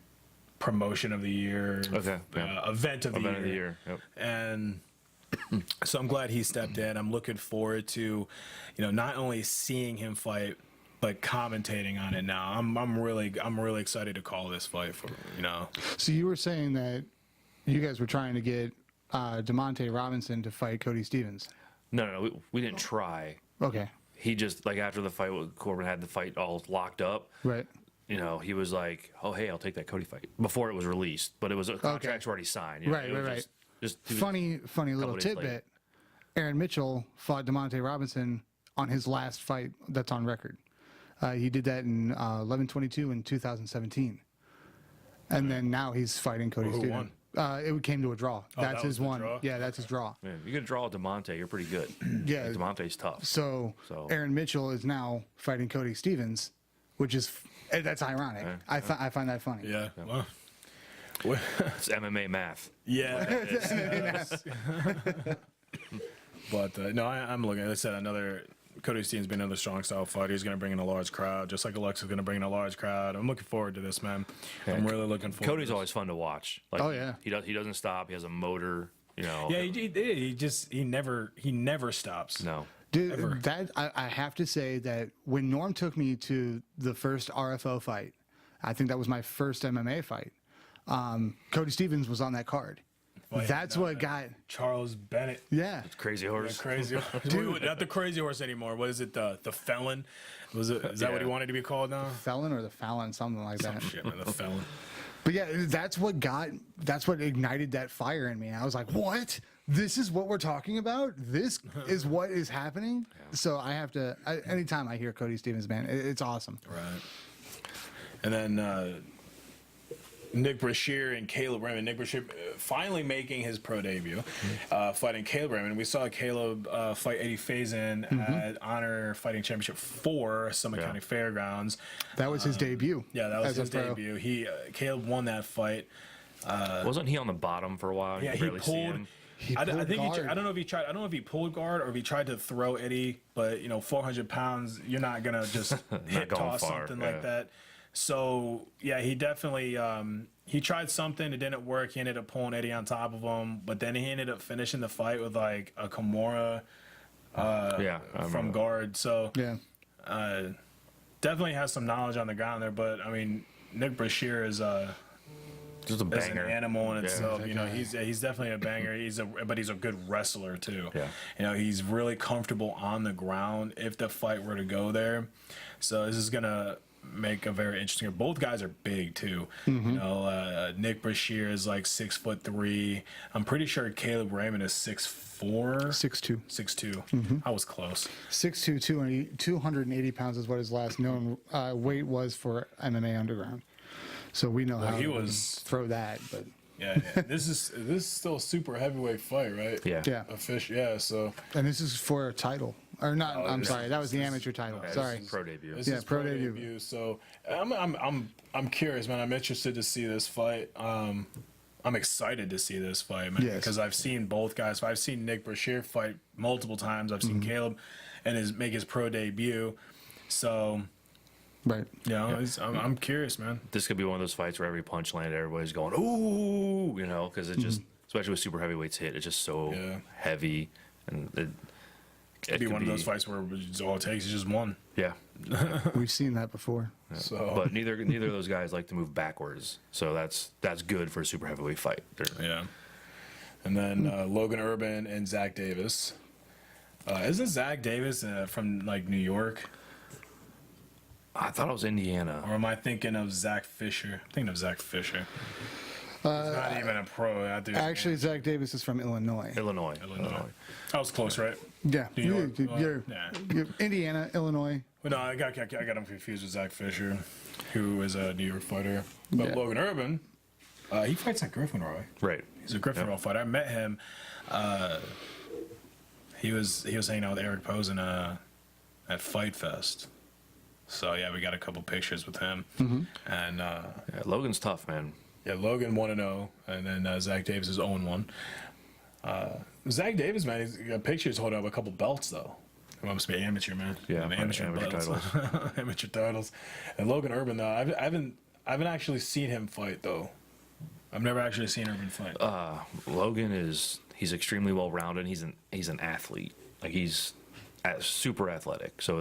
A: Promotion of the year,
C: okay, yeah.
A: Event of the
C: year. Yep.
A: And so I'm glad he stepped in. I'm looking forward to, not only seeing him fight, but commentating on it now. I'm really excited to call this fight for.
B: So you were saying that you guys were trying to get DeMonte Robinson to fight Cody Stevens.
C: No, we didn't try.
B: Okay.
C: He just, like, after the fight, Corbin had the fight all locked up.
B: Right.
C: He was like, "Oh, hey, I'll take that Cody fight," before it was released, but it was contracts already signed.
B: Right.
C: Just
B: funny little tidbit. Aaron Mitchell fought DeMonte Robinson on his last fight that's on record. He did that in 11/22 in 2017, and then now he's fighting Cody Stevens. It came to a draw. That's his one.
A: Draw?
B: Yeah, that's his draw.
C: Man, you can draw DeMonte, you're pretty good.
B: Yeah,
C: like, DeMonte's tough.
B: So Aaron Mitchell is now fighting Cody Stevens, which is that's ironic. I find that funny.
A: Yeah. Well,
C: it's MMA math.
A: Yeah. But no, I'm looking. I said another. Cody Stevens been another strong style fighter. He's going to bring in a large crowd, just like Alexa's going to bring in a large crowd. I'm looking forward to this, man.
C: Yeah,
A: I'm really looking forward.
C: Cody's always fun to watch. Like,
B: oh yeah.
C: He doesn't stop. He has a motor.
A: Yeah, he never stops.
C: No.
B: Dude, that I have to say that when Norm took me to the first RFO fight, I think that was my first MMA fight. Cody Stevens was on that card. That's what got
A: Charles Bennett.
B: Yeah,
C: Crazy horse.
A: Crazy horse. Dude, not the crazy horse anymore. What is it? The felon? Is that what he wanted to be called now?
B: Felon or the Fallon, something like that.
A: Shit, man, the felon.
B: But yeah, that's what ignited that fire in me. I was like, what? this is what we're talking about. This is what is happening. So I have to. Anytime I hear Cody Stevens, man, it's awesome.
A: Right. And then Nick Brashear and Caleb Raymond. Nick Brashear finally making his pro debut, fighting Caleb Raymond. We saw Caleb fight Eddie Faison at Honor Fighting Championship 4, Summit County Fairgrounds.
B: That was his debut.
A: Yeah, that was
B: as a
A: his
B: pro.
A: debut. Caleb won that fight.
C: Wasn't he on the bottom for a while?
A: Yeah,
C: You
A: he
C: barely see
A: pulled.
C: him.
A: I think
B: guard.
A: I don't know if he tried. I don't know if he pulled guard or if he tried to throw Eddie. But 400 pounds, you're not gonna just hit
C: going
A: toss
C: far,
A: something
C: yeah.
A: like that. So yeah, he definitely he tried something. It didn't work. He ended up pulling Eddie on top of him. But then he ended up finishing the fight with like a Kimura
C: I
A: from
C: remember.
A: guard. So
B: Yeah.
A: definitely has some knowledge on the ground there. But I mean, Nick Brashear is
C: Just a
A: an
C: banger.
A: animal in itself.
B: Yeah.
A: He's definitely a banger. But he's a good wrestler too.
C: Yeah.
A: He's really comfortable on the ground if the fight were to go there. So this is gonna make a very interesting. Both guys are big too. Nick Brashear is like 6'3". I'm pretty sure Caleb Raymond is 6'4".
B: 6'2".
A: 6'2". I was close.
B: 6'2", 280 pounds is what his last known weight was for MMA Underground. So we know how
A: he
B: to
A: was-
B: throw that, but
A: Yeah. This is still a super heavyweight fight, right?
C: Yeah.
B: yeah.
A: Official. Yeah. So.
B: And this is for a title, or not? I'm
A: this
B: sorry,
A: is-
B: that was the amateur title.
C: Yeah, this
B: Sorry.
C: is pro debut.
A: This
B: Yeah,
A: is
B: pro debut.
A: So I'm curious, man. I'm interested to see this fight. I'm excited to see this fight, man,
B: Yes.
A: because I've seen both guys. I've seen Nick Brashear fight multiple times. I've seen Caleb and make his pro debut. So
B: Right.
A: I'm curious, man.
C: This could be one of those fights where every punch landed, everybody's going, ooh, because it just, especially with super heavyweights hit, it's just so
A: Yeah.
C: heavy. And it
A: It'd be one of those fights where all it takes is just one.
C: Yeah.
B: We've seen that before.
A: So
C: But neither of those guys like to move backwards. So that's good for a super heavyweight fight.
A: yeah. And then Logan Urban and Zach Davis. Isn't Zach Davis from like New York?
C: I thought it was Indiana.
A: Or am I thinking of Zach Fisher? I'm thinking of Zach Fisher. He's not even a pro.
B: Actually, Zach Davis is from Illinois.
C: Illinois.
A: I was close, right?
B: Yeah.
A: New York?
B: You're Indiana, Illinois.
A: Well, no, I got him confused with Zach Fisher, who is a New York fighter. But
B: Yeah.
A: Logan Urban, he fights at Griffin Roy.
C: Right.
A: He's a Griffin Roy fighter. I met him. He was hanging out with Eric Posen at Fight Fest. So yeah, we got a couple pictures with him. And
C: Yeah, Logan's tough, man.
A: yeah, Logan 1-0, and then Zach Davis is 0-1. Zach Davis, man, he's got pictures holding up a couple belts though. He must be amateur, man.
C: Yeah,
A: amateur belts.
C: titles.
A: Amateur titles. And Logan Urban though, I haven't actually seen him fight though. I've never actually seen Urban fight.
C: Logan he's extremely well rounded. He's an athlete. Like he's super athletic. So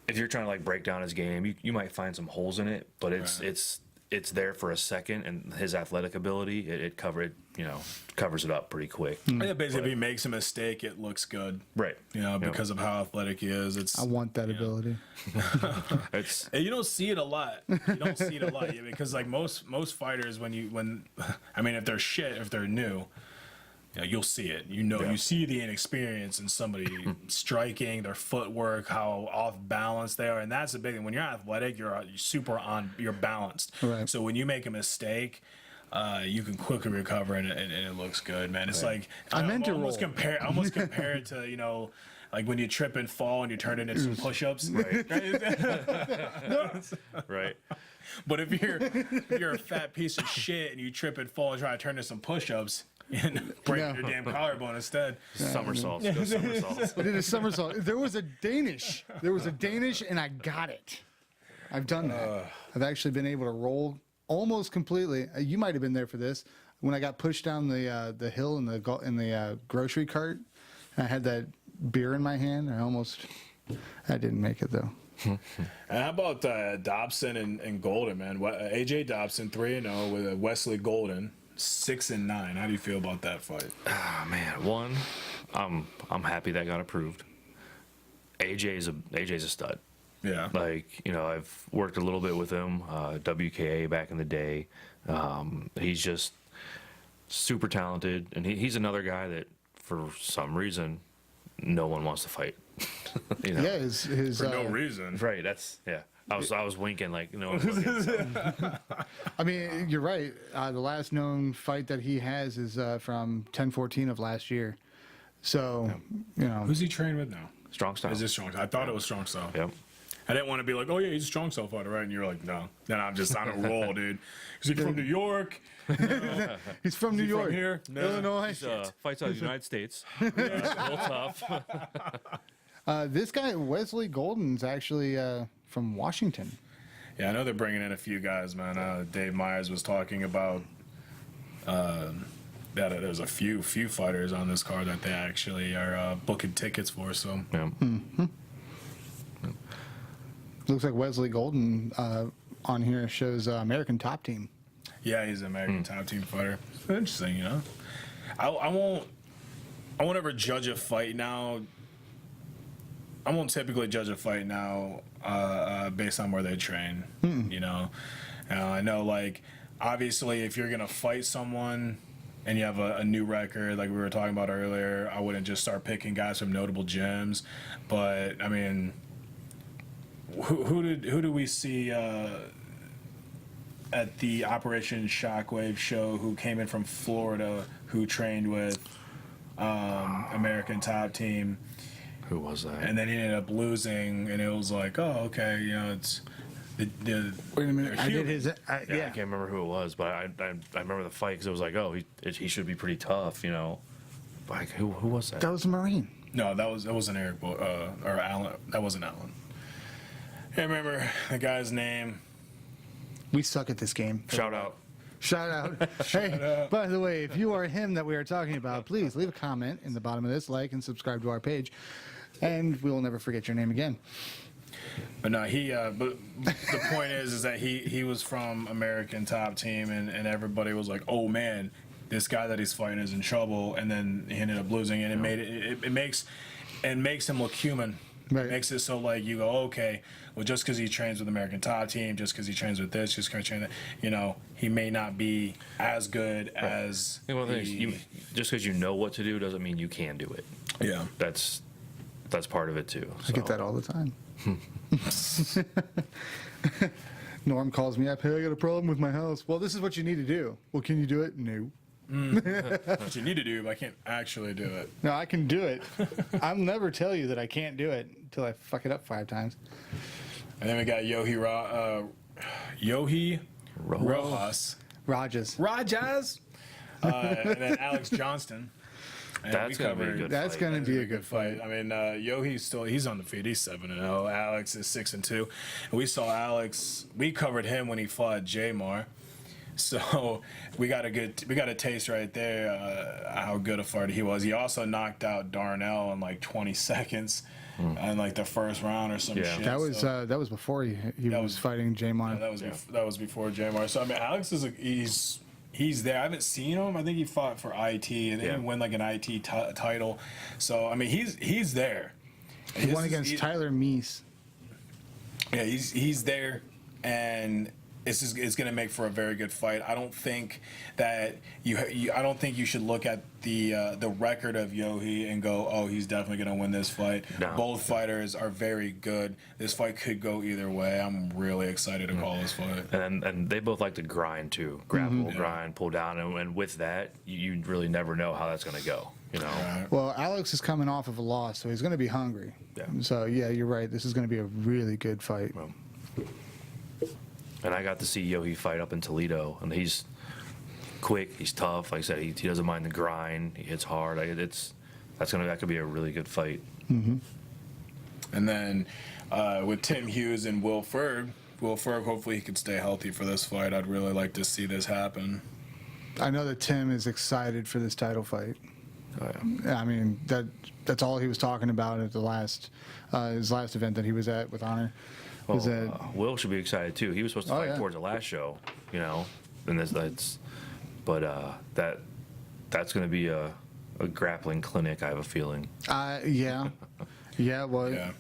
C: if you're trying to like break down his game, you might find some holes in it, but it's there for a second, and his athletic ability it covers it up pretty quick.
A: Yeah, basically, if he makes a mistake, it looks good.
C: Right.
A: Because of how athletic he is. It's
B: I want that ability.
C: It's
A: and you don't see it a lot. Yeah, because like most fighters, if they're shit, if they're new, you'll see it. You see the inexperience in somebody striking, their footwork, how off balance they are, and that's the big thing. When you're athletic, you're balanced.
B: Right.
A: So when you make a mistake, you can quickly recover, and it looks good, man. It's like
B: I meant to
A: almost
B: roll.
A: compare it to like when you trip and fall and you turn it into some push-ups.
C: right.
A: But if you're a fat piece of shit and you trip and fall and try to turn into some push-ups and break
B: No.
A: your damn collarbone instead.
C: Somersaults. Go somersaults.
B: I did a somersault. There was a Danish, and I got it. I've done that. I've actually been able to roll almost completely. You might have been there for this when I got pushed down the hill in the grocery cart. And I had that beer in my hand. I didn't make it though.
A: And how about Dobson and Golden, man? AJ Dobson 3-0 with Wesley Golden 6-9. How do you feel about that fight?
C: Ah, man, I'm happy that got approved. AJ's a stud.
A: Yeah.
C: Like, I've worked a little bit with him, WKA back in the day. He's just super talented, and he's another guy that for some reason no one wants to fight. You know?
B: Yeah, his
A: For no reason.
C: Right. That's yeah. I was winking like no. One looking, so.
B: I mean, you're right. The last known fight that he has is from 10/14 of last year. So, you know,
A: Who's he trained with now?
C: Strong style.
A: Is this strong? I thought it was strong style.
C: Yep.
A: I didn't want to be like, oh yeah, he's a strong style fighter, right? And you're like, no. Then I'm just on a roll, dude. Is he from New York?
B: he's from New York,
A: From here? No.
B: Illinois.
C: Fights out of the United States. Real tough.
B: This guy Wesley Golden's actually from Washington.
A: Yeah, I know they're bringing in a few guys, man. Dave Myers was talking about that there's a few fighters on this card that they actually are booking tickets for. So
C: Yeah.
B: Looks like Wesley Golden on here shows American Top Team.
A: yeah, he's an American top team fighter. Interesting, you know. I won't ever judge a fight now. I won't typically judge a fight now based on where they train. You know, I know, like, obviously if you're gonna fight someone and you have a new record, like we were talking about earlier, I wouldn't just start picking guys from notable gyms. But I mean, who do we see at the Operation Shockwave show who came in from Florida, who trained with American Top Team?
C: Who was that?
A: And then he ended up losing, and it was like, oh, okay, you know, it's the
B: Wait a minute,
A: they're
B: I did
A: human.
B: his.
C: Yeah, I can't remember who it was, but I remember the fight because it was like, oh, he should be pretty tough, you know. Like who was that?
B: That was a Marine.
A: No, that wasn't Eric or Alan. That wasn't Alan. I can't remember the guy's name.
B: We suck at this game.
C: Shout out.
B: Shout out. Hey, by the way, if you are him that we are talking about, please leave a comment in the bottom of this, like and subscribe to our page, and we will never forget your name again.
A: But no, but the point is that he was from American Top Team, and everybody was like, oh man, this guy that he's fighting is in trouble, and then he ended up losing, and it makes him look human.
B: Right.
A: Makes it so like you go, okay, well, just because he trains with American Top Team, just because he trains with this, just because he trains that, you know, he may not be as good as.
C: I think one of the things, just because you know what to do doesn't mean you can do it.
A: Yeah.
C: That's part of it too.
B: I get that all the time. Norm calls me up, hey, I got a problem with my house. Well, this is what you need to do. Well, can you do it? No.
A: What you need to do, but I can't actually do it.
B: No, I can do it. I'll never tell you that I can't do it until I fuck it up 5 times.
A: And then we got Yohi Rojas.
B: Rajas.
A: And then Alex Johnston. And
C: That's gonna be a good
B: That's
C: fight.
B: going to be a good
A: fight.
B: fight.
A: I mean, he's on the feed. He's 7-0. Alex is 6-2. And we saw Alex. We covered him when he fought Jamar. So we got a taste right there how good a fighter he was. He also knocked out Darnell in like 20 seconds in like the first round or some
C: Yeah.
A: shit.
B: That was before he was fighting Jamar.
A: That was before Jamar. So I mean, Alex is he's there. I haven't seen him. I think he fought for IT and then win like an IT title. So I mean, he's there.
B: He won against Tyler Meese.
A: Yeah, he's there, and it's going to make for a very good fight. I don't think that I don't think you should look at the record of Yohi and go, oh, he's definitely going to win this fight.
C: No.
A: Both fighters are very good. This fight could go either way. I'm really excited to call this fight.
C: And they both like to grind too, grapple, grind, pull down, and with that, you really never know how that's going to go. You know.
A: Right.
B: Well, Alex is coming off of a loss, so he's going to be hungry.
C: Yeah.
B: So, yeah, you're right. This is going to be a really good fight.
C: Well, and I got to see Yohi fight up in Toledo, and he's quick, he's tough. Like I said, he doesn't mind the grind. He hits hard. That could be a really good fight.
A: And then with Tim Hughes and Will Ferg, hopefully he can stay healthy for this fight. I'd really like to see this happen.
B: I know that Tim is excited for this title fight.
C: Oh, yeah.
B: I mean, that's all he was talking about at his last event that he was at with Honor.
C: Well,
B: Was that
C: Will should be excited too. He was supposed to fight
B: yeah.
C: towards the last show, you know, and that's going to be a grappling clinic. I have a feeling.
B: yeah. Well,
A: Yeah.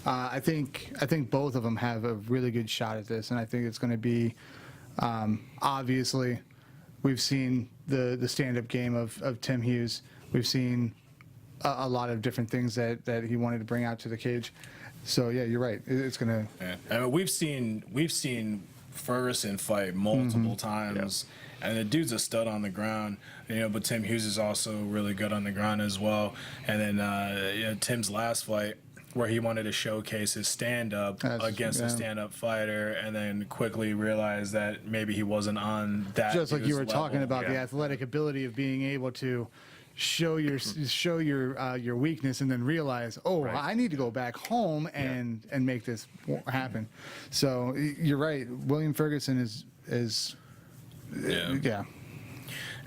B: I think both of them have a really good shot at this, and I think it's going to be obviously We've seen the stand-up game of Tim Hughes. We've seen a lot of different things that he wanted to bring out to the cage. So yeah, you're right. It's gonna.
A: Yeah. I mean, we've seen Ferguson fight multiple times, and the dude's a stud on the ground. But Tim Hughes is also really good on the ground as well. And then Tim's last fight, where he wanted to showcase his stand-up against a stand-up fighter, and then quickly realized that maybe he wasn't on that.
B: Just like you were
A: level.
B: talking about the athletic ability of being able to show your weakness and then realize, I need to go back home and make this happen. So you're right. William Ferguson is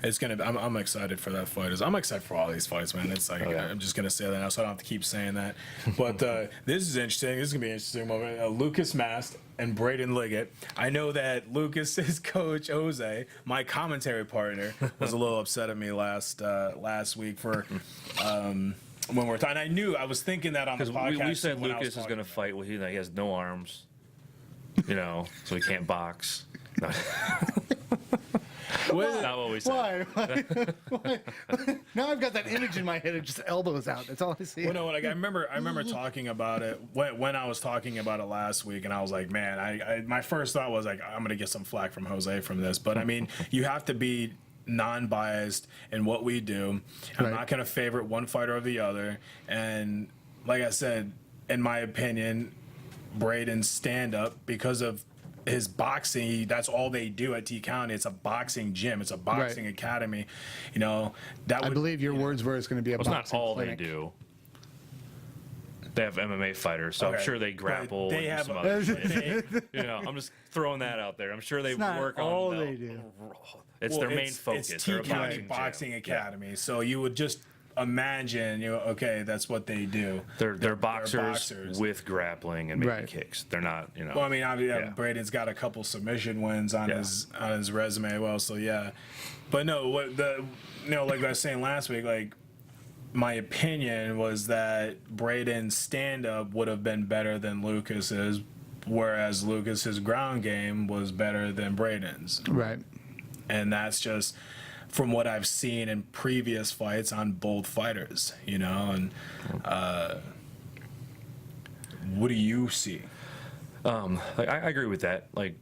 A: It's gonna. I'm excited for that fight. I'm excited for all these fights, man. It's like I'm just gonna say that now, so I don't have to keep saying that. But this is interesting. This is gonna be an interesting moment. Lucas Mast and Braden Liggett. I know that Lucas's coach Jose, my commentary partner, was a little upset at me last week for when we're talking. I was thinking that on the podcast.
C: We said Lucas is gonna fight. He has no arms, so he can't box. Not what we said.
B: Why? Now I've got that image in my head of just elbows out. That's all I see.
A: Well, no, I remember talking about it when I was talking about it last week, and I was like, man, I my first thought was like, I'm gonna get some flack from Jose from this, but I mean, you have to be non-biased in what we do. I'm not gonna favorite one fighter or the other, and like I said, in my opinion, Braden's stand-up, because of his boxing, that's all they do at T County. It's a boxing gym. It's a boxing academy. I
B: believe your words were it's going to be a boxing
C: It's not all
B: clinic.
C: they do. They have MMA fighters, so I'm sure they grapple.
A: They have
C: some other shit. I'm just throwing that out there. I'm sure they work on
B: all they do.
C: It's their main focus.
A: It's
C: They're
A: T
C: a
A: County Boxing
C: gym.
A: Academy. So you would just imagine, okay, that's what they do.
C: They're boxers with grappling and maybe kicks. They're not,
A: Well, I mean, Braden's got a couple submission wins on his resume. Well, so yeah, but no, like I was saying last week, like my opinion was that Braden's stand-up would have been better than Lucas's, whereas Lucas's ground game was better than Braden's.
B: Right.
A: And that's just from what I've seen in previous fights on both fighters, and what do you see?
C: I agree with that. Like,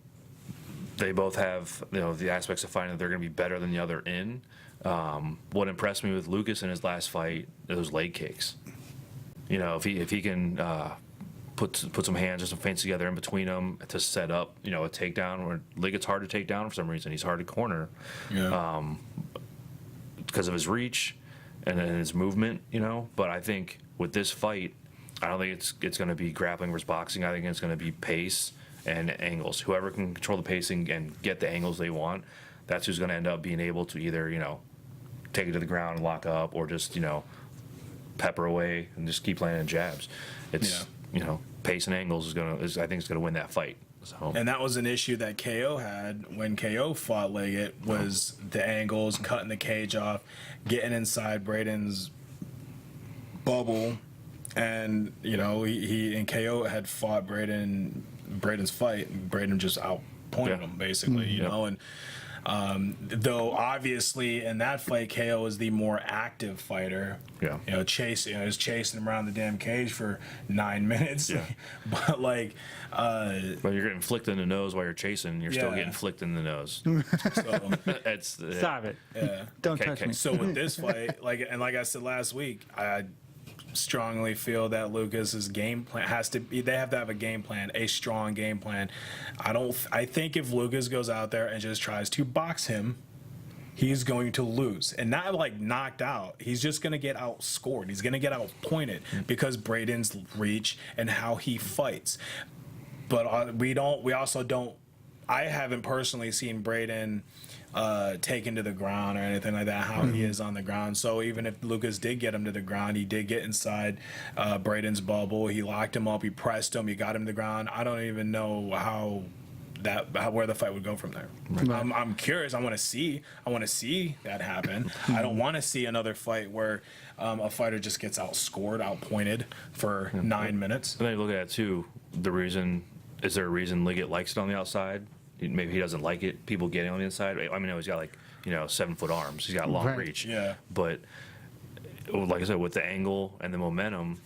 C: they both have, the aspects of fighting that they're going to be better than the other in. What impressed me with Lucas in his last fight, those leg kicks. If he can put some hands or some feints together in between them to set up, a takedown. Where Liggett's hard to take down for some reason. He's hard to corner. Yeah. Because of his reach and then his movement, But I think with this fight, I don't think it's going to be grappling versus boxing. I think it's going to be pace and angles. Whoever can control the pacing and get the angles they want, that's who's going to end up being able to either, take it to the ground and lock up, or just, pepper away and just keep landing jabs. It's pace and angles I think is gonna win that fight. So.
A: And that was an issue that KO had when KO fought Liggett, was the angles, cutting the cage off, getting inside Braden's bubble, and he and KO had fought Braden's fight, and Braden just outpointed him basically, and. Though obviously in that fight, KO is the more active fighter. Yeah. He's chasing him around the damn cage for 9 minutes. Yeah. But like,
C: well, you're getting flicked in the nose while you're chasing. You're still getting flicked in the nose. So
B: stop it. Yeah. Don't touch me.
A: So with this fight, like I said last week, I strongly feel that Lucas's game plan they have to have a game plan, a strong game plan. I think if Lucas goes out there and just tries to box him, he's going to lose, and not like knocked out. He's just going to get outscored. He's going to get outpointed because Braden's reach and how he fights. But we also don't. I haven't personally seen Braden taken to the ground or anything like that, how he is on the ground. So even if Lucas did get him to the ground, he did get inside Braden's bubble. He locked him up. He pressed him. He got him to the ground. I don't even know where the fight would go from there. Right. I'm curious. I want to see that happen. I don't want to see another fight where a fighter just gets outscored, outpointed for 9 minutes.
C: And then you look at it too. Is there a reason Liggett likes it on the outside? maybe he doesn't like it. People getting on the inside. I mean, he's got like 7-foot arms. He's got long
B: Right.
C: reach.
A: Yeah.
C: But like I said, with the angle and the momentum,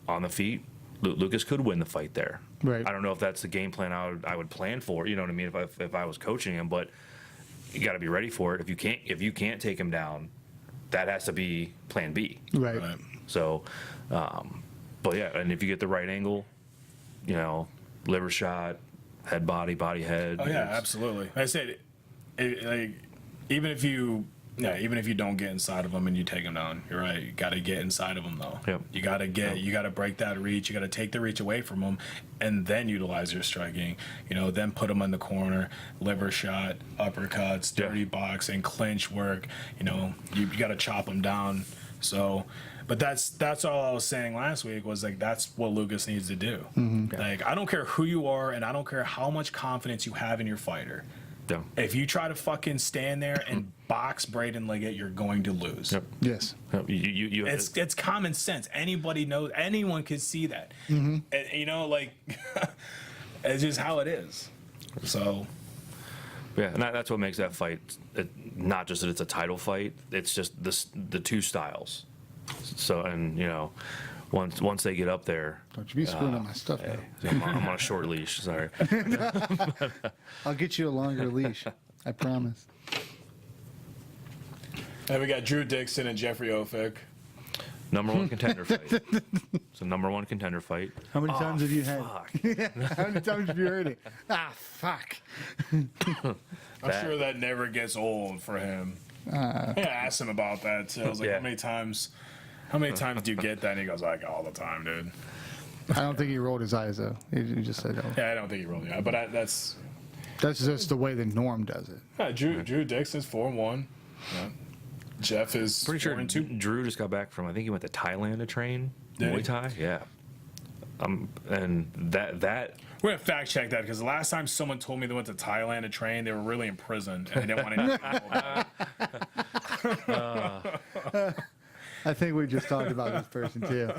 C: on the feet, Lucas could win the fight there.
B: Right.
C: I don't know if that's the game plan I would plan for. You know what I mean? If I was coaching him, but you got to be ready for it. If you can't take him down, that has to be plan B.
B: Right.
A: Right.
C: So, but yeah, and if you get the right angle, liver shot, head body, body head.
A: Oh yeah, absolutely. Like I said, like even if you don't get inside of them and you take them down, you're right. You got to get inside of them though.
C: Yep.
A: You got to break that reach. You got to take the reach away from them, and then utilize your striking. Then put them in the corner, liver shot, uppercuts, dirty boxing, clinch work. You got to chop them down. So. But that's all I was saying last week was like that's what Lucas needs to do.
B: Mm-hmm.
A: Like I don't care who you are and I don't care how much confidence you have in your fighter.
C: Yeah.
A: If you try to fucking stand there and box Braden Liggett, you're going to lose.
C: Yep.
B: Yes.
C: Yep. You
A: It's common sense. Anybody knows. Anyone can see that.
B: Mm-hmm.
A: And, like it's just how it is. So.
C: Yeah, and that's what makes that fight not just that it's a title fight. It's just the two styles. So once they get up there,
B: Don't you be screwing up my stuff now.
C: I'm on a short leash. Sorry.
B: I'll get you a longer leash. I promise.
A: And we got Drew Dixon and Jeffrey Ofick.
C: Number one contender fight. It's a number one contender fight.
B: How many times have you had?
C: Fuck.
B: How many times have you heard it? Fuck.
A: I'm sure that never gets old for him. I asked him about that too. I was like,
C: Yeah.
B: Uh-huh.
A: how many times do you get that? And he goes, like, all the time, dude.
B: I don't think he rolled his eyes though. He just said, "Oh."
A: Yeah, I don't think he really got, but that's
B: That's just the way the norm does it.
A: Drew Dixon's 4-1. Yeah. Jeff is
C: Pretty sure
A: 4-2.
C: Drew just got back from, I think he went to Thailand to train
A: Did he?
C: Muay Thai. Yeah. And that
A: We're gonna fact check that because the last time someone told me they went to Thailand to train, they were really in prison and they didn't want to.
B: I think we just talked about this person too.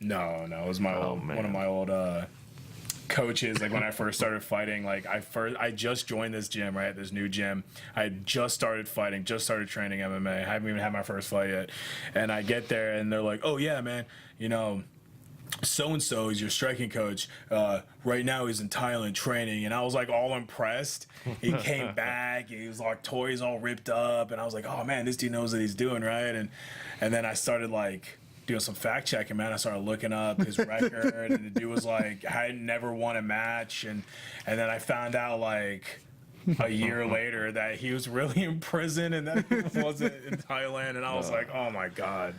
A: No, it was my old one of my old coaches. Like when I first started fighting, like I just joined this gym, right? This new gym. I had just started fighting, just started training MMA. I haven't even had my first fight yet. And I get there and they're like, "Oh yeah, man, so-and-so is your striking coach. Right now he's in Thailand training." And I was like all impressed. He came back, he was like toys all ripped up, and I was like, "Oh man, this dude knows what he's doing," right? And then I started like doing some fact checking, man. I started looking up his record, and the dude was like, I had never won a match, and then I found out like a year later that he was really in prison and that he wasn't in Thailand, and I was like, oh my god.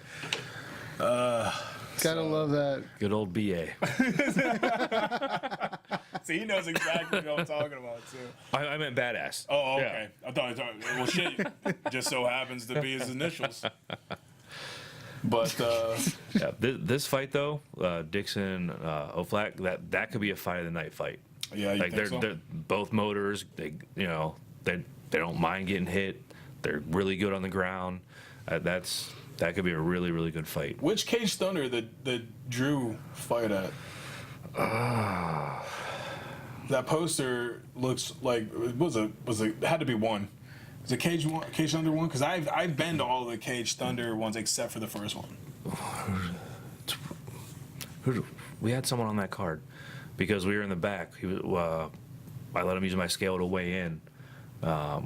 B: Gotta love that.
C: good old BA.
A: See, he knows exactly what I'm talking about too.
C: I meant badass.
A: Oh, okay. I thought, well, shit, just so happens to be his initials. But
C: Yeah, this fight though, Dixon, O'Flack, that could be a fight of the night fight.
A: yeah, you
C: Like
A: think
C: they're
A: so?
C: both motors. They don't mind getting hit. They're really good on the ground. That could be a really, really good fight.
A: Which Cage Thunder that Drew fight at? That poster looks like it had to be one. Is it Cage Thunder one? Because I've been to all the Cage Thunder ones except for the first one.
C: We had someone on that card because we were in the back. I let him use my scale to weigh in. I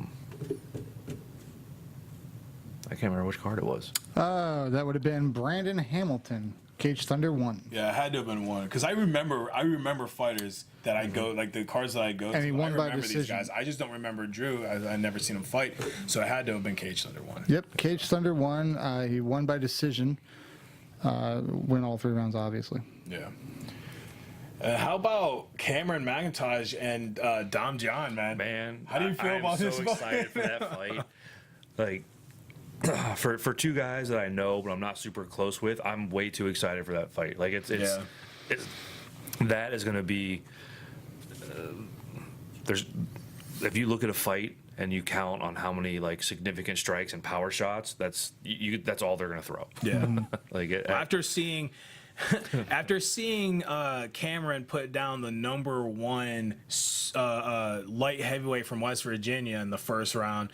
C: can't remember which card it was.
B: Oh, that would have been Brandon Hamilton, Cage Thunder 1.
A: Yeah, it had to have been one. Because I remember fighters that I go, like the cards that I go
B: And he
A: to.
B: won
A: I
B: by
A: remember these
B: decision.
A: guys. I just don't remember Drew. I never seen him fight. So it had to have been Cage Thunder one.
B: Yep, Cage Thunder 1. He won by decision. Win all 3 rounds, obviously.
A: Yeah. How about Cameron McIntosh and Dom John, man?
C: Man,
A: How do you feel
C: I'm
A: about
C: so
A: this fight?
C: excited for that fight. Like, for two guys that I know but I'm not super close with, I'm way too excited for that fight. Like it's that is going to be. There's if you look at a fight and you count on how many like significant strikes and power shots, that's all they're going to throw.
A: Yeah.
C: Like
A: After seeing after seeing Cameron put down the number one light heavyweight from West Virginia in the first round,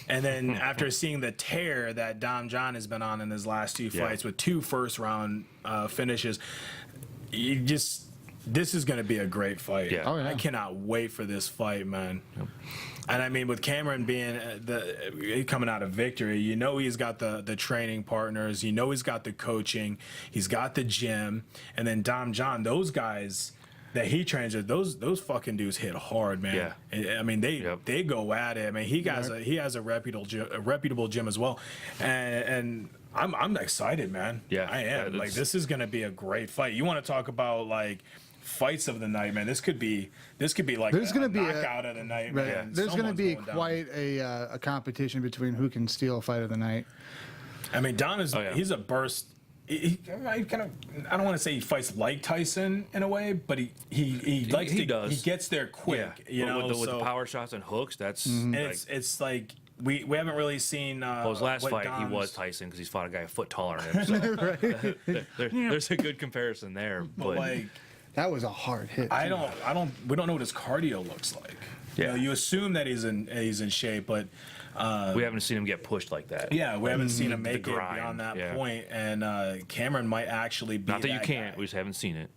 A: and then after seeing the tear that Dom John has been on in his last two fights with 2 first-round finishes, this is going to be a great fight.
C: Yeah.
B: Oh, yeah.
A: I cannot wait for this fight, man. Yep. And I mean, with Cameron being coming out of victory, you know he's got the training partners, you know he's got the coaching, he's got the gym, and then Dom John, those guys that he trains with, those fucking dudes hit hard, man. Yeah. I mean, they go at it. I mean, he has a reputable gym as well, and I'm excited, man.
C: Yeah,
A: I am. Like, this is gonna be a great fight. You want to talk about like fights of the night, man? This could be like
B: There's going to be
A: knockout of the night,
B: right.
A: man.
B: There's going to be
A: Someone's going
B: quite a competition between who can steal a fight of the night.
A: I mean, Don is he's a burst. He kind of, I don't want to say he fights like Tyson in a way, but he likes to.
C: Does.
A: He gets there quick, you know.
C: With the power shots and hooks, that's
A: and it's like we haven't really seen.
C: Well, his last fight, he was Tyson because he's fought a guy a foot taller than him. So there's a good comparison there,
A: but like
B: that was a hard hit.
A: We don't know what his cardio looks like.
C: Yeah.
A: You know, you assume that he's in shape, but
C: we haven't seen him get pushed like that.
A: Yeah, we haven't seen him make it beyond that point, and Cameron might actually be.
C: Not that you can't,
A: guy.
C: we just haven't seen it.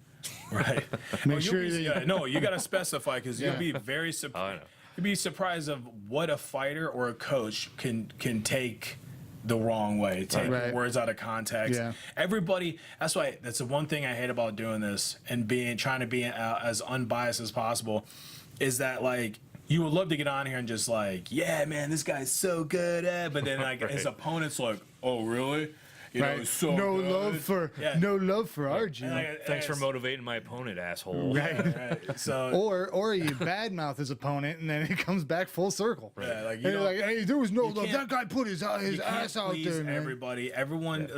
A: Right.
B: Make sure
A: you got to specify because you'll be very surprised. You'd be surprised of what a fighter or a coach can take the wrong way, take words out of context.
B: Yeah.
A: Everybody. That's the one thing I hate about doing this and trying to be as unbiased as possible, is that like. You would love to get on here and just like, yeah, man, this guy's so good at, but then like his opponent's like, oh, really? You know, he's so
B: no
A: good.
B: no love for our gym.
C: Thanks for motivating my opponent, asshole.
A: Right. So
B: or you badmouth his opponent and then it comes back full circle.
A: Yeah, like
B: and you're like, hey, there was no love. That guy put his ass out there, man.
A: Everyone,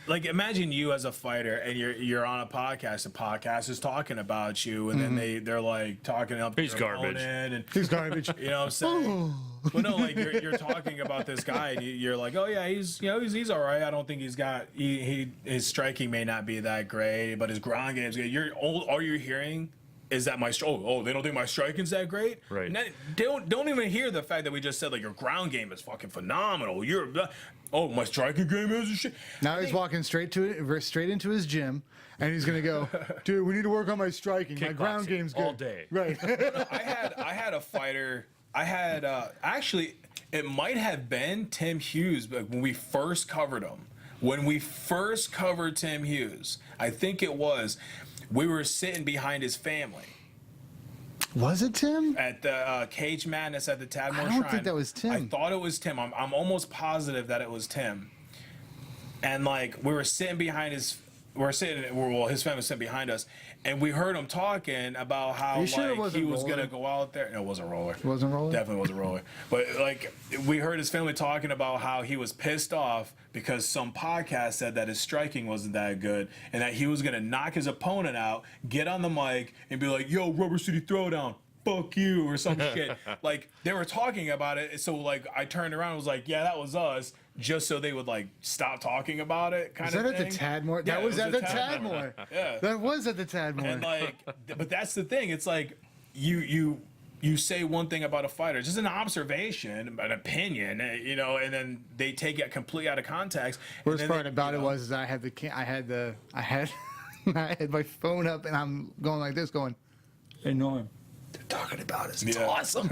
A: like imagine you as a fighter and you're on a podcast. The podcast is talking about you, and then they're like talking up.
C: He's garbage.
A: And
B: he's garbage.
A: You know what I'm saying? But no, like you're talking about this guy, and you're like, oh yeah, he's all right. I don't think his striking may not be that great, but his ground game's good. All you're hearing is that they don't think my striking's that great.
C: Right.
A: And don't even hear the fact that we just said like your ground game is fucking phenomenal. My striking game is shit.
B: Now he's walking straight into his gym, and he's gonna go, dude, we need to work on my striking. My ground game's good
C: all day.
B: Right.
A: I had a fighter. Actually, it might have been Tim Hughes, but when we first covered him. When we first covered Tim Hughes, I think it was, we were sitting behind his family.
B: Was it Tim?
A: At the Cage Madness at the Tadmore Shrine.
B: I don't think that was Tim.
A: I thought it was Tim. I'm almost positive that it was Tim. And like we were sitting behind his family was sitting behind us, and we heard him talking about how he was gonna go out there. No, it wasn't Roller.
B: It wasn't Roller?
A: Definitely wasn't Roller. But like we heard his family talking about how he was pissed off because some podcast said that his striking wasn't that good, and that he was gonna knock his opponent out, get on the mic, and be like, "Yo, Rubber City Throwdown, fuck you," or some shit. Like they were talking about it, so like I turned around and was like, "Yeah, that was us." Just so they would like stop talking about it, kind of thing.
B: Was that at the Tadmore?
A: Yeah,
B: That was at the Tadmore.
A: Yeah,
B: That was at the Tadmore.
A: and like, but that's the thing. It's like you say one thing about a fighter, just an observation, an opinion, you know, and then they take it completely out of context.
B: Worst part about it was I had my phone up and I'm going like this, going, "Hey Norm, they're talking about us. It's awesome."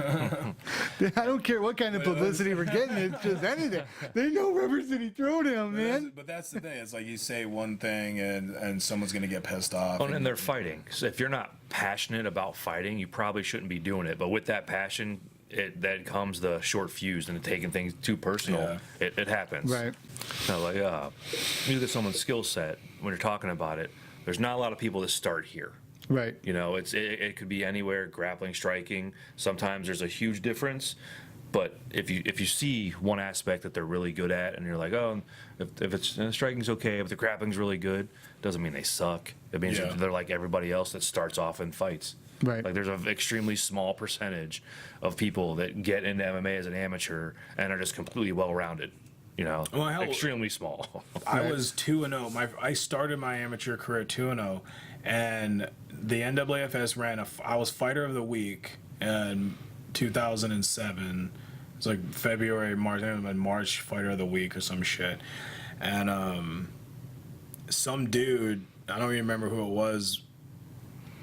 B: I don't care what kind of publicity we're getting. It's just anything. They know Rubber City Throwdown, man.
A: But that's the thing. It's like you say one thing and someone's gonna get pissed off.
C: Oh, and they're fighting. So if you're not passionate about fighting, you probably shouldn't be doing it. But with that passion, that comes the short fuse and taking things too personal.
A: Yeah.
C: It happens.
B: Right.
C: So like, you look at someone's skill set when you're talking about it. There's not a lot of people that start here.
B: Right.
C: You know, it could be anywhere, grappling, striking. Sometimes there's a huge difference, but if you see one aspect that they're really good at, and you're like, oh, if it's striking's okay, if the grappling's really good, doesn't mean they suck. It means they're like everybody else that starts off in fights.
B: Right.
C: Like there's an extremely small percentage of people that get into MMA as an amateur and are just completely well-rounded.
A: Well, hell,
C: extremely small.
A: I was 2-0. I started my amateur career 2-0, and the NAAFS ran I was fighter of the week in 2007. It's like February, March. I think it was March fighter of the week or some shit. And some dude, I don't even remember who it was,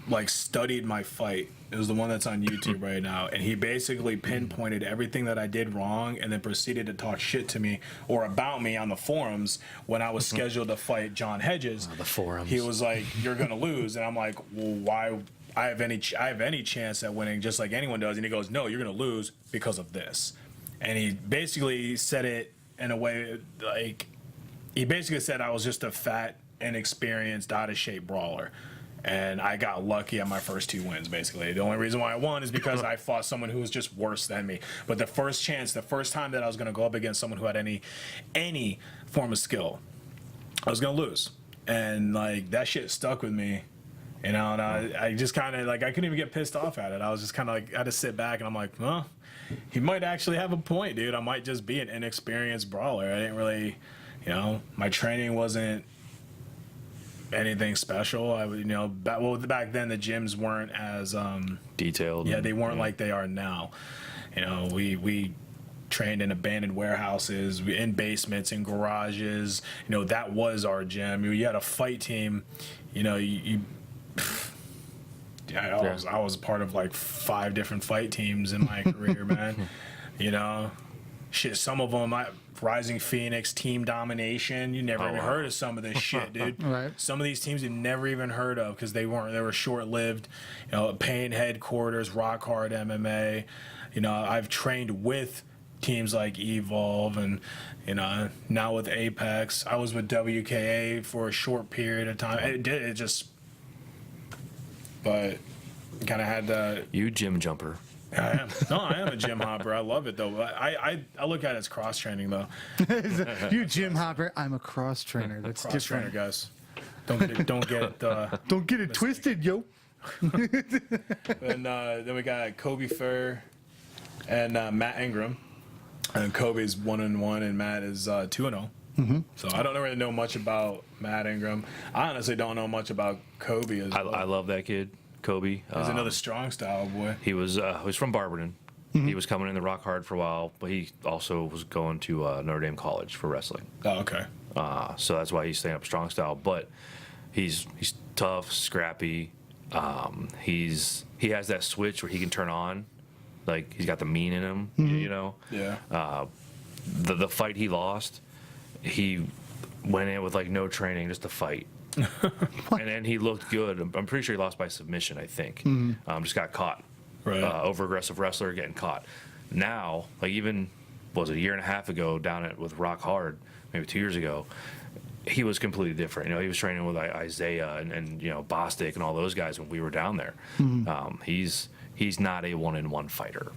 A: like studied my fight. It was the one that's on YouTube right now, and he basically pinpointed everything that I did wrong, and then proceeded to talk shit to me or about me on the forums when I was scheduled to fight John Hedges.
C: The forums.
A: He was like, "You're gonna lose," and I'm like, "Well, why? I have any chance at winning, just like anyone does." And he goes, "No, you're gonna lose because of this," and he basically said it in a way like he basically said I was just a fat, inexperienced, out of shape brawler. And I got lucky on my first 2 wins, basically. The only reason why I won is because I fought someone who was just worse than me. But the first time that I was going to go up against someone who had any form of skill, I was going to lose. And, like, that shit stuck with me. And I just kind of, like, I couldn't even get pissed off at it. I was just kind of like, I had to sit back, and I'm like, well, he might actually have a point, dude. I might just be an inexperienced brawler. I didn't really, my training wasn't anything special. Back then the gyms weren't as
C: Detailed.
A: Yeah, they weren't like they are now. We trained in abandoned warehouses, in basements, in garages. That was our gym. You had a fight team. I was part of like 5 different fight teams in my career, man. Shit, some of them, Rising Phoenix, Team Domination. You never even heard of some of this shit, dude.
B: Right.
A: Some of these teams you never even heard of because they were short-lived. Pain Headquarters, Rock Hard MMA. I've trained with teams like Evolve and, now with Apex. I was with WKA for a short period of time. It just, but kind of had to.
C: You gym jumper.
A: I am. No, I am a gym hopper. I love it though. I look at it as cross training though.
B: You gym hopper. I'm a cross trainer. That's
A: Cross trainer,
B: different.
A: guys. Don't get it.
B: Twisted, yo.
A: And then we got Kobe Fur and Matt Ingram. And Kobe's 1-1 and Matt is 2-0. So I don't really know much about Matt Ingram. I honestly don't know much about Kobe as well.
C: I love that kid, Kobe.
A: He's another strong style boy.
C: He was from Barberton. He was coming in the Rock Hard for a while, but he also was going to Notre Dame College for wrestling.
A: Oh, okay.
C: So that's why he's staying up strong style. But he's tough, scrappy. He has that switch where he can turn on, like he's got the mean in him.
A: Yeah.
C: The fight he lost, he went in with like no training, just to fight. And then he looked good. I'm pretty sure he lost by submission, I think. Just got caught.
A: Right.
C: Over aggressive wrestler getting caught. Now, like even was it a year and a half ago down with Rock Hard, maybe 2 years ago, he was completely different. He was training with Isaiah and Bostic and all those guys when we were down there. He's not a 1-on-1 fighter.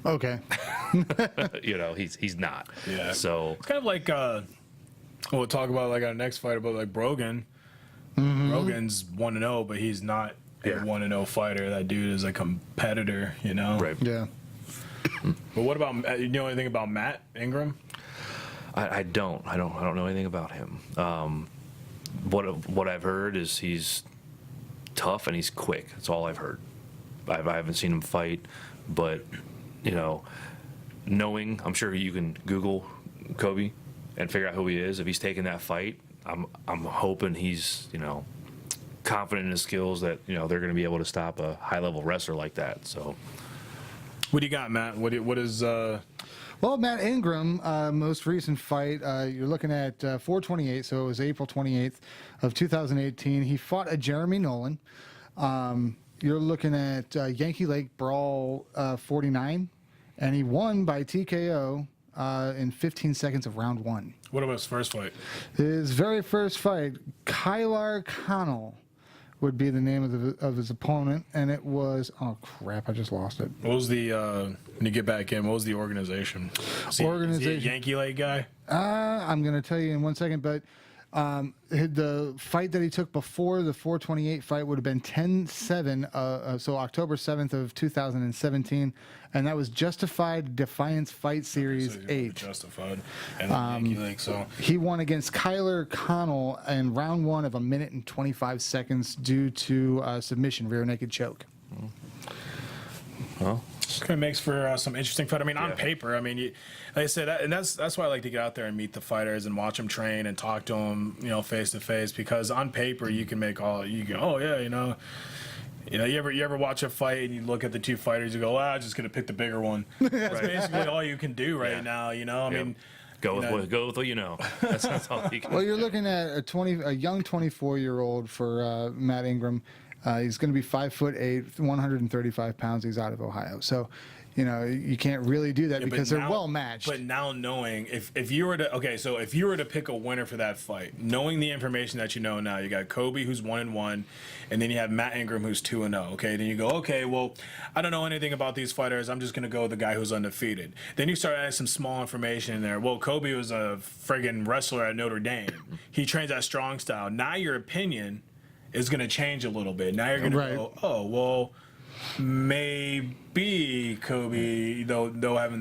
B: Okay.
C: He's not.
A: Yeah.
C: So
A: it's kind of like we'll talk about like our next fighter, but like Brogan. Brogan's 1-0, but he's not a 1-0 fighter. That dude is a competitor,
C: Right.
B: Yeah.
A: But what about you know anything about Matt Ingram?
C: I don't know anything about him. What I've heard is he's tough and he's quick. That's all I've heard. I haven't seen him fight, but knowing, I'm sure you can Google Kobe and figure out who he is. If he's taking that fight, I'm hoping he's confident in his skills that they're going to be able to stop a high level wrestler like that. So,
A: What do you got, Matt? What is
B: Well, Matt Ingram, most recent fight, you're looking at 428, so it was April 28th of 2018. He fought a Jeremy Nolan. You're looking at Yankee Lake Brawl 49, and he won by TKO in 15 seconds of round 1.
A: What about his first fight?
B: His very first fight, Kylar Connell, would be the name of his opponent, and it was, oh crap, I just lost it.
A: What was the when you get back in? What was the organization? Is he a Yankee Lake guy?
B: I'm going to tell you in 1 second, but The fight that he took before the 428 fight would have been 10-7, so October 7th of 2017, and that was Justified Defiance Fight Series
A: So he's
B: 8.
A: Justified. And the Yankee League, so.
B: He won against Kyler Connell in round 1 of 1 minute and 25 seconds due to submission, rear naked choke.
C: Well,
A: It kind of makes for some interesting fight. I mean, on
C: Yeah.
A: paper, I mean, like I said, and that's why I like to get out there and meet the fighters and watch them train and talk to them, face to face. Because on paper, you can make you go, oh yeah, you ever watch a fight and you look at the two fighters, you go, I'm just gonna pick the bigger one. That's basically all you can do right now. I mean.
C: Go with what you know. That's all you can.
B: Well, you're looking at a young 24-year-old for Matt Ingram. He's going to be 5'8", 135 pounds. He's out of Ohio, so you can't really do that because they're well matched.
A: But now knowing if you were to pick a winner for that fight, knowing the information that you know now, you got Kobe who's 1-1, and then you have Matt Ingram who's 2-0. Okay, then you go, okay, well, I don't know anything about these fighters. I'm just gonna go with the guy who's undefeated. Then you start adding some small information in there. Well, Kobe was a friggin' wrestler at Notre Dame. He trains at Strong Style. Now your opinion is gonna change a little bit. Now you're gonna go, oh well. Maybe Kobe, though having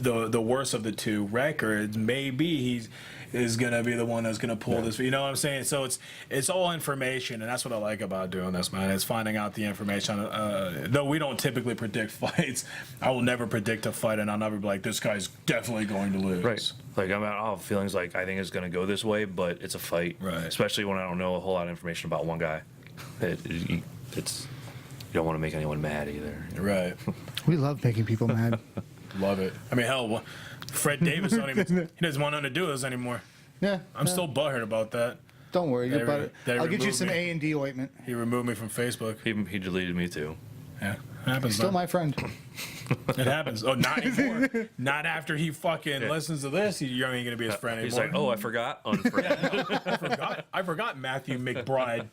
A: the worst of the two records, maybe is gonna be the one that's gonna pull this. You know what I'm saying? So it's all information, and that's what I like about doing this, man. It's finding out the information. Though we don't typically predict fights, I will never predict a fight, and I'll never be like, this guy's definitely going to lose.
C: Right. Like I'll have feelings like I think it's going to go this way, but it's a fight. Right. Especially when I don't know a whole lot of information about one guy. It's you don't want to make anyone mad either.
A: Right.
B: We love making people mad.
A: Love it. I mean, hell, Fred Davis he doesn't want nothing to do with us anymore.
B: Yeah.
A: I'm still butthurt about that.
B: Don't worry,
A: They
B: about it.
A: they
B: I'll get you
A: removed
B: some
A: me.
B: A&D ointment.
A: He removed me from Facebook.
C: He deleted me too.
A: Yeah, happens.
B: Still
A: man.
B: my friend.
A: It happens. Oh, not anymore. Not after he fucking listens to this. You ain't gonna be his friend anymore.
C: He's like, oh, I forgot. Unfriend.
A: I forgot Matthew McBride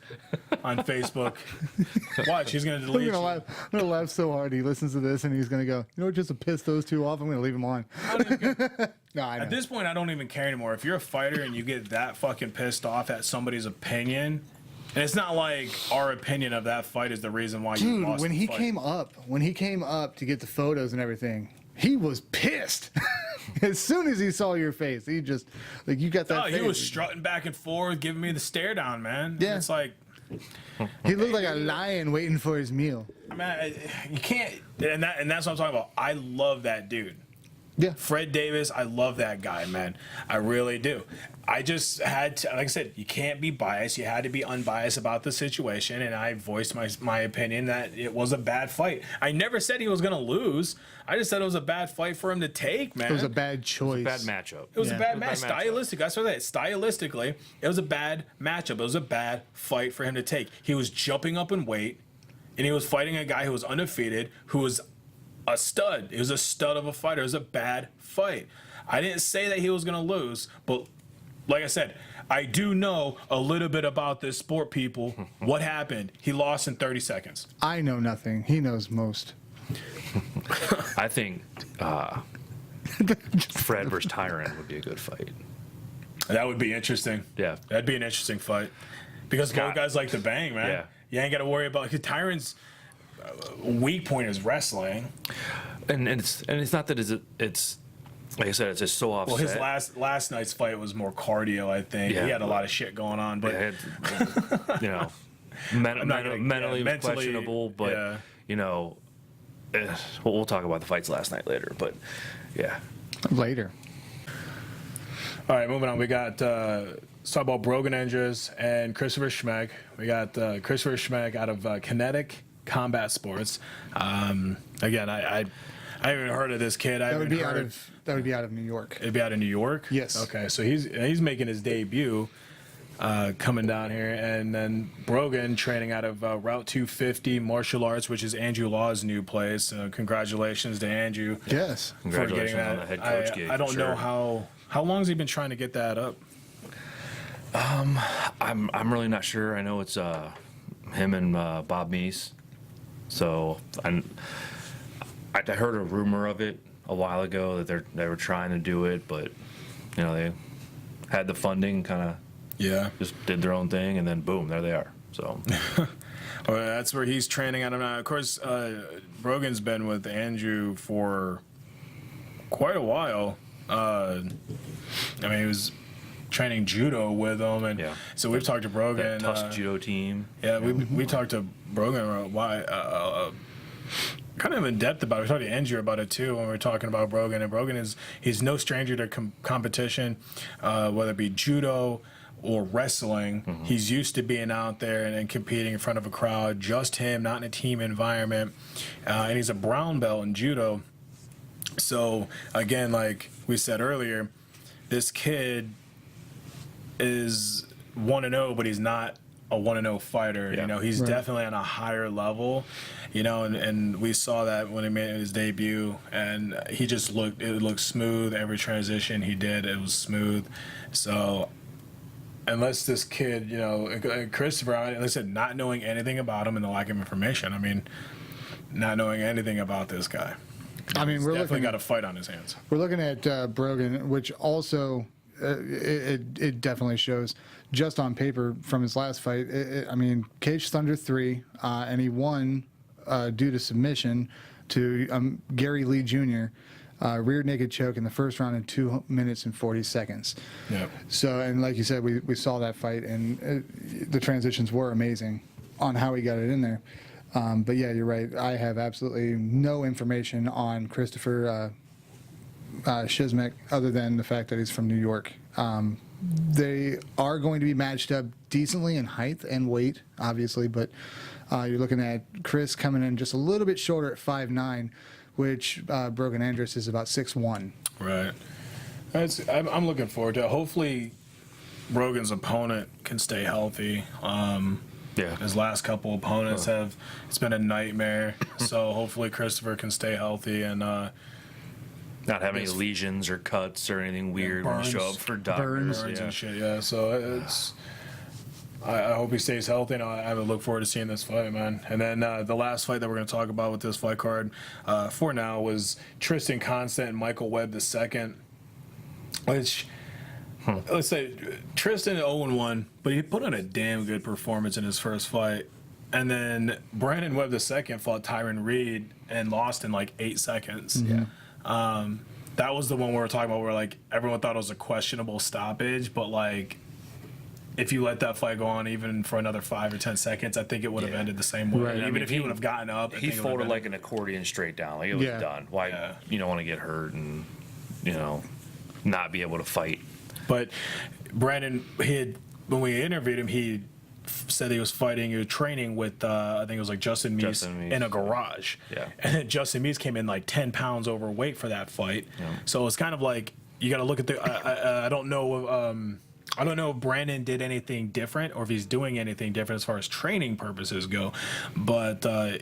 A: on Facebook. Watch, he's gonna delete you.
B: I'm gonna laugh so hard. He listens to this and he's gonna go, just to piss those two off, I'm gonna leave him on. No, I know.
A: At this point, I don't even care anymore. If you're a fighter and you get that fucking pissed off at somebody's opinion, and it's not like our opinion of that fight is the reason why you
B: Dude,
A: lost
B: when
A: the
B: he
A: fight.
B: came up to get the photos and everything, he was pissed. As soon as he saw your face, he just you got that.
A: He was strutting back and forth, giving me the stare down, man.
B: Yeah.
A: It's like
B: he looked like a lion waiting for his meal.
A: I mean, you can't, and that's what I'm talking about. I love that dude.
B: Yeah.
A: Fred Davis, I love that guy, man. I really do. I just had to, like I said, you can't be biased. You had to be unbiased about the situation, and I voiced my opinion that it was a bad fight. I never said he was going to lose. I just said it was a bad fight for him to take, man.
B: It was a bad choice.
C: Bad matchup.
A: It was
B: Yeah.
A: a bad
C: It
A: match.
C: was a bad matchup.
A: Stylistic. That's what I said. Stylistically, it was a bad matchup. It was a bad fight for him to take. He was jumping up in weight, and he was fighting a guy who was undefeated, who was a stud. It was a stud of a fighter. It was a bad fight. I didn't say that he was going to lose, but like I said, I do know a little bit about this sport, people. What happened? He lost in 30 seconds.
B: I know nothing. He knows most.
C: I think Fred versus Tyron would be a good fight.
A: That would be interesting.
C: Yeah.
A: That'd be an interesting fight. Because both guys like to bang, man.
C: Yeah.
A: You ain't got to worry about, because Tyron's weak point is wrestling.
C: And it's not that it's like I said, it's just so offset.
A: Well, his last night's fight was more cardio, I think.
C: Yeah.
A: He had a lot of shit going on, but
C: It had, mentally questionable, but we'll talk about the fights last night later. But yeah,
B: Later.
A: all right, moving on. We got let's talk about Brogan Andrews and Christopher Schmeck. We got Christopher Schmeck out of Kinetic Combat Sports. Again, I haven't even heard of this kid.
B: That would be out of New York.
A: It'd be out of New York?
B: Yes.
A: Okay, so he's making his debut coming down here, and then Brogan training out of Route 250 Martial Arts, which is Andrew Law's new place. Congratulations to Andrew.
B: Yes.
A: For getting
C: congratulations
A: that.
C: on the head coach gig.
A: I don't
C: for
A: know
C: sure.
A: how long has he been trying to get that up?
C: I'm really not sure. I know it's him and Bob Meese. So I heard a rumor of it a while ago that they were trying to do it, but they had the funding, kind of
A: Yeah.
C: just did their own thing, and then boom, there they are. So
A: Well, that's where he's training. I don't know. Of course, Brogan's been with Andrew for quite a while. I mean, he was training judo with him, and
C: Yeah.
A: so we've talked to Brogan.
C: that Tusk judo team.
A: Yeah, we talked to Brogan kind of in depth about it. We talked to Andrew about it too when we were talking about Brogan. And Brogan he's no stranger to competition, whether it be judo or wrestling. He's used to being out there and competing in front of a crowd, just him, not in a team environment. And he's a brown belt in judo. So again, like we said earlier, this kid is 1-0, but he's not a 1-0 fighter.
C: Yeah.
A: You know, he's definitely on a higher level. You know, and we saw that when he made his debut, and it looked smooth. Every transition he did, it was smooth. So unless this kid, you know, Christopher, like I said, not knowing anything about him and the lack of information, I mean, not knowing anything about this guy.
B: I mean,
A: He's definitely got a fight on his hands.
B: we're looking at Brogan, which also it definitely shows just on paper from his last fight. I mean, Cage Thunder 3, and he won due to submission to Gary Lee Jr. Rear naked choke in the first round in 2 minutes and 40 seconds.
A: Yeah.
B: So, and like you said, we saw that fight, and the transitions were amazing on how he got it in there. But yeah, you're right. I have absolutely no information on Christopher Shizmek other than the fact that he's from New York. They are going to be matched up decently in height and weight, obviously, but you're looking at Chris coming in just a little bit shorter at 5'9", which Brogan Andrus is about 6'1".
A: Right. I'm looking forward to it. Hopefully, Brogan's opponent can stay healthy.
C: Yeah.
A: His last couple opponents it's been a nightmare. So hopefully Christopher can stay healthy and
C: Not have any lesions or cuts or anything weird when you show up for doctors.
A: burns
C: Yeah.
A: and shit. Yeah. So I hope he stays healthy, and I would look forward to seeing this fight, man. And then the last fight that we're going to talk about with this fight card for now was Tristan Constant and Michael Webb II, which. Let's say Tristan 0-1, but he put on a damn good performance in his first fight. And then Brandon Webb II fought Tyron Reed and lost in like 8 seconds.
B: Yeah.
A: That was the one we were talking about where like everyone thought it was a questionable stoppage, but like if you let that fight go on even for another 5 or 10 seconds, I think it would have ended the same way.
B: Right.
A: Even if he would have gotten up, I
C: He
A: think it would have
C: folded
A: been-
C: like an accordion straight down. Like it was
B: Yeah.
C: done. Why you don't want to get hurt and not be able to fight.
A: But Brandon, when we interviewed him, he said he was training with, I think it was like Justin Meese
C: Justin Meese.
A: in a garage.
C: Yeah.
A: And then Justin Meese came in like 10 pounds overweight for that fight.
C: Yeah.
A: So it's kind of like, you got to look at I don't know. I don't know if Brandon did anything different or if he's doing anything different as far as training purposes go, but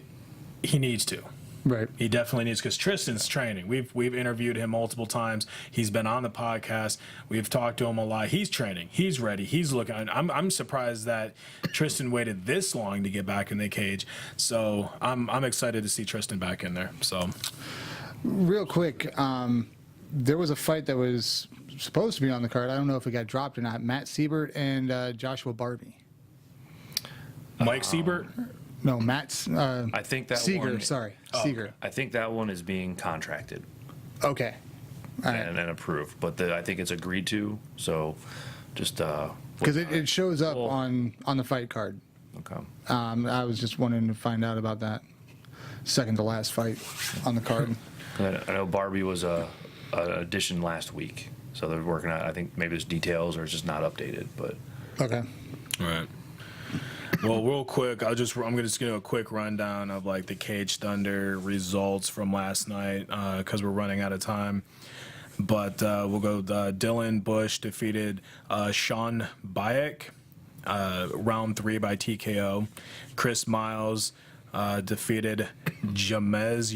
A: he needs to.
B: Right.
A: He definitely needs, because Tristan's training. We've interviewed him multiple times. He's been on the podcast. We've talked to him a lot. He's training. He's ready. He's looking. I'm surprised that Tristan waited this long to get back in the cage. So I'm excited to see Tristan back in there. So
B: Real quick, there was a fight that was supposed to be on the card. I don't know if it got dropped or not. Matt Siebert and Joshua Barbie.
A: Mike Siebert.
B: No, Matt's.
C: I think that
B: Seeger.
C: one.
B: Sorry, Seeger.
C: I think that one is being contracted
B: Okay. All right.
C: and approved, but I think it's agreed to. So, just
B: Because it shows up
C: Well-
B: on the fight card.
C: okay.
B: I was just wanting to find out about that second to last fight on the card.
C: I know Barbie was an addition last week, so they're working on. I think maybe there's details or it's just not updated, but
B: Okay.
A: All right. Well, real quick, I'm gonna just give a quick rundown of like the Cage Thunder results from last night because we're running out of time. But we'll go. Dylan Bush defeated Sean Bayek, round 3 by TKO. Chris Miles defeated Jamez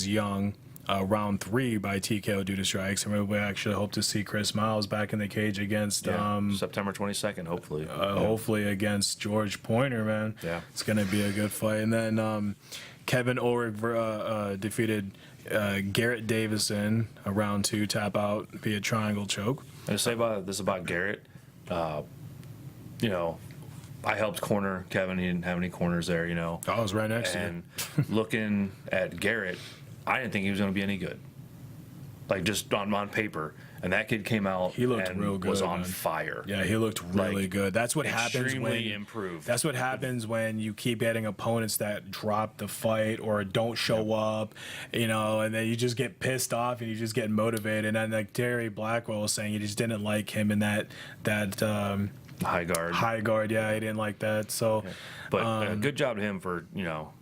A: Young, round 3 by TKO due to strikes. And we actually hope to see Chris Miles back in the cage against
C: September 22nd, hopefully.
A: hopefully against George Pointer, man.
C: Yeah.
A: It's going to be a good fight. And then Kevin Ulrich defeated Garrett Davison, a round 2 tap out via triangle choke.
C: And to say about this about Garrett, you know, I helped corner Kevin. He didn't have any corners there, you know.
A: I was right next to you.
C: And looking at Garrett, I didn't think he was going to be any good. Like just on paper. And that kid came out
A: He looked
C: and
A: real good,
C: was on
A: man.
C: fire.
A: Yeah, he looked really
C: Like,
A: good. That's what happens when
C: Extremely improved.
A: That's what happens when you keep getting opponents that drop the fight or don't show up, you know, and then you just get pissed off and you just get motivated. And like Terry Blackwell was saying, you just didn't like him in that
C: High guard.
A: high guard. Yeah, he didn't like that. So,
C: But good job to him for, you know,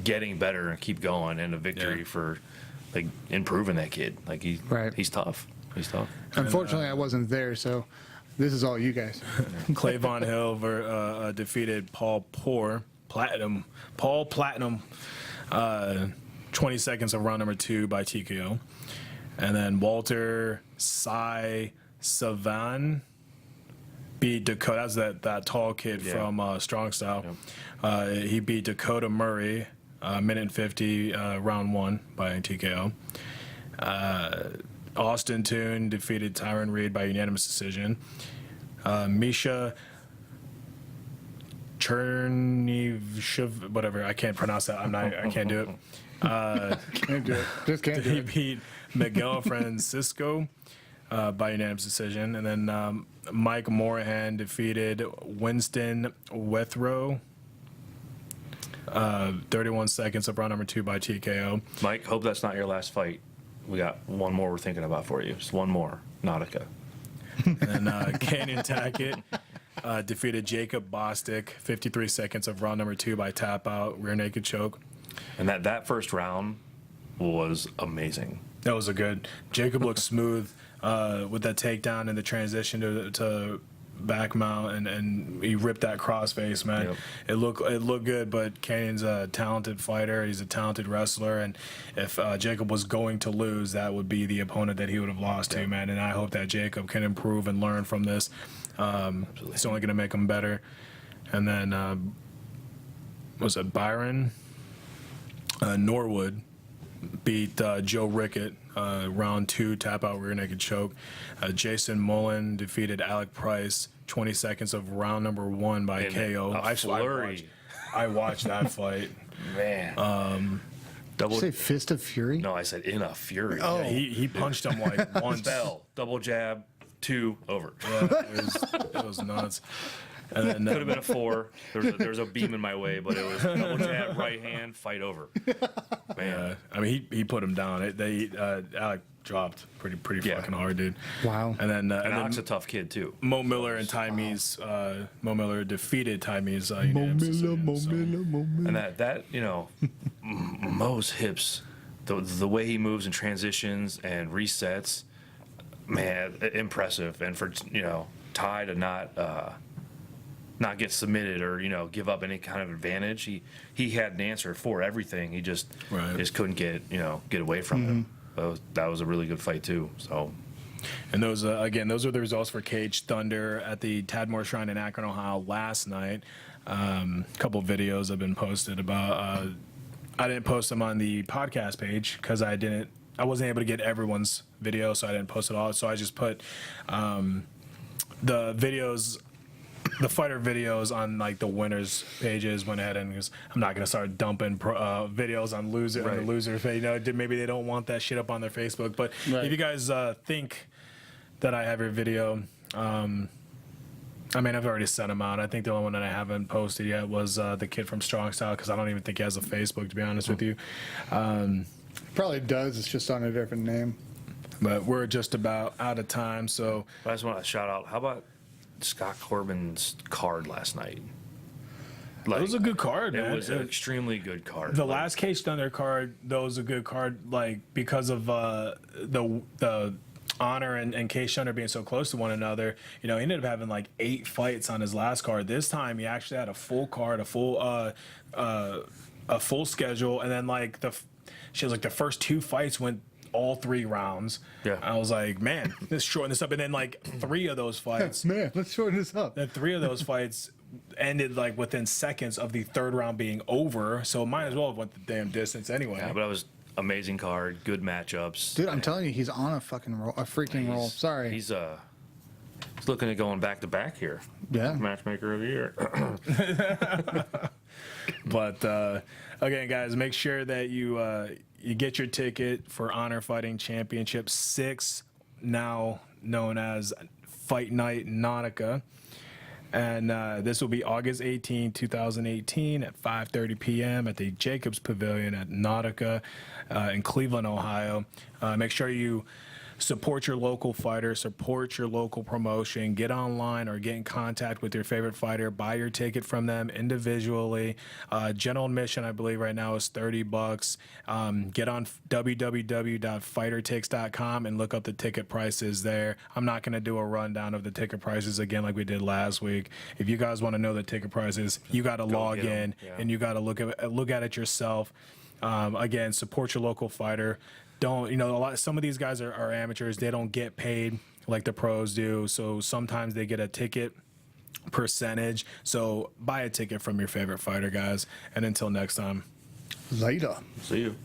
C: getting better and keep going, and a victory for like improving that kid. Like he's tough. He's tough.
B: Unfortunately, I wasn't there, so this is all you guys.
A: Clavon Hill defeated Paul Platinum, 20 seconds of round number 2 by TKO. And then Walter Savan beat Dakota. That's that tall kid from Strong Style. Yep. He beat Dakota Murray, minute and 50, round 1 by TKO. Austin Toon defeated Tyron Reed by unanimous decision. Misha Cherniv, whatever, I can't pronounce that. I can't do it.
B: Can't do it. Just can't do
A: He
B: it.
A: beat Miguel Francisco by unanimous decision. And then Mike Morahan defeated Winston Wethrow. 31 seconds of round number 2 by TKO.
C: Mike, hope that's not your last fight. We got one more we're thinking about for you. Just one more. Nautica.
A: And then Canyon Tackett defeated Jacob Bostic, 53 seconds of round number 2 by tap out, rear naked choke.
C: And that first round was amazing.
A: That was a good. Jacob looked smooth with that takedown and the transition to back mount, and he ripped that crossface, man.
C: Yep.
A: It looked good, but Canyon's a talented fighter. He's a talented wrestler, and if Jacob was going to lose, that would be the opponent that he would have lost to, man. And I hope that Jacob can improve and learn from this. It's only going to make him better. And then was it Byron Norwood beat Joe Rickett, round 2, tap out, rear naked choke. Jason Mullen defeated Alec Price, 20 seconds of round number 1 by KO. I watched that fight.
C: Man.
B: Did you say Fist of Fury?
C: No, I said in a fury.
A: Oh, he punched him like once.
C: Fell. Double jab. 2 over.
A: Yeah, it was nuts. And then,
C: Could have been a 4. There was a beam in my way, but it was double jab, right hand, fight over. Man.
A: I mean, he put him down. Alec dropped pretty fucking hard, dude.
B: Wow.
A: And then
C: Alec's a tough kid too.
A: Mo Miller and Tymees. Mo Miller defeated Tymees.
C: And that you know, Mo's hips, the way he moves and transitions and resets, man, impressive. And for Ty to not get submitted or give up any kind of advantage, he had an answer for everything. He just couldn't get away from him. That was a really good fight too. So.
A: And those are the results for Cage Thunder at the Tadmore Shrine in Akron, Ohio last night. A couple videos have been posted about. I didn't post them on the podcast page because I wasn't able to get everyone's video, so I didn't post it all. So I just put the videos, the fighter videos on like the winners pages. Went ahead and I'm not gonna start dumping videos on the loser page. Maybe they don't want that shit up on their Facebook. But if you guys think that I have your video, I mean, I've already sent them out. I think the only one that I haven't posted yet was the kid from Strong Style, because I don't even think he has a Facebook, to be honest with you.
B: Probably does. It's just on a different name.
A: But we're just about out of time, so
C: I just want to shout out. How about Scott Corbin's card last night?
A: It was a good card, man.
C: It was an extremely good card.
A: The last Cage Thunder card, that was a good card, like because of the Honor and Cage Thunder being so close to one another. He ended up having like 8 fights on his last card. This time he actually had a full card, a full schedule, and then the first 2 fights went all 3 rounds.
C: Yeah.
A: I was like, man, let's shorten this up. And then 3 of those fights,
B: Man, let's shorten this up.
A: then 3 of those fights ended within seconds of the 3rd round being over. So might as well have went the damn distance anyway.
C: Yeah, but amazing card, good matchups.
B: Dude, I'm telling you, he's on a fucking roll, a freaking roll. Sorry.
C: He's looking at going back to back here.
B: Yeah.
C: Matchmaker of the year.
A: But again, guys, make sure that you get your ticket for Honor Fighting Championship 6, now known as Fight Night Nautica. And this will be August 18, 2018 at 5:30 p.m. at the Jacobs Pavilion at Nautica in Cleveland, Ohio. Make sure you support your local fighter, support your local promotion, get online or get in contact with your favorite fighter, buy your ticket from them individually. General admission, I believe right now is $30. Get on www.fightertix.com and look up the ticket prices there. I'm not going to do a rundown of the ticket prices again like we did last week. If you guys want to know the ticket prices, you got to log in and you got to look at it yourself. Again, support your local fighter. Don't, some of these guys are amateurs. They don't get paid like the pros do. So sometimes they get a ticket percentage. So buy a ticket from your favorite fighter, guys. And until next time.
B: Later.
C: See you.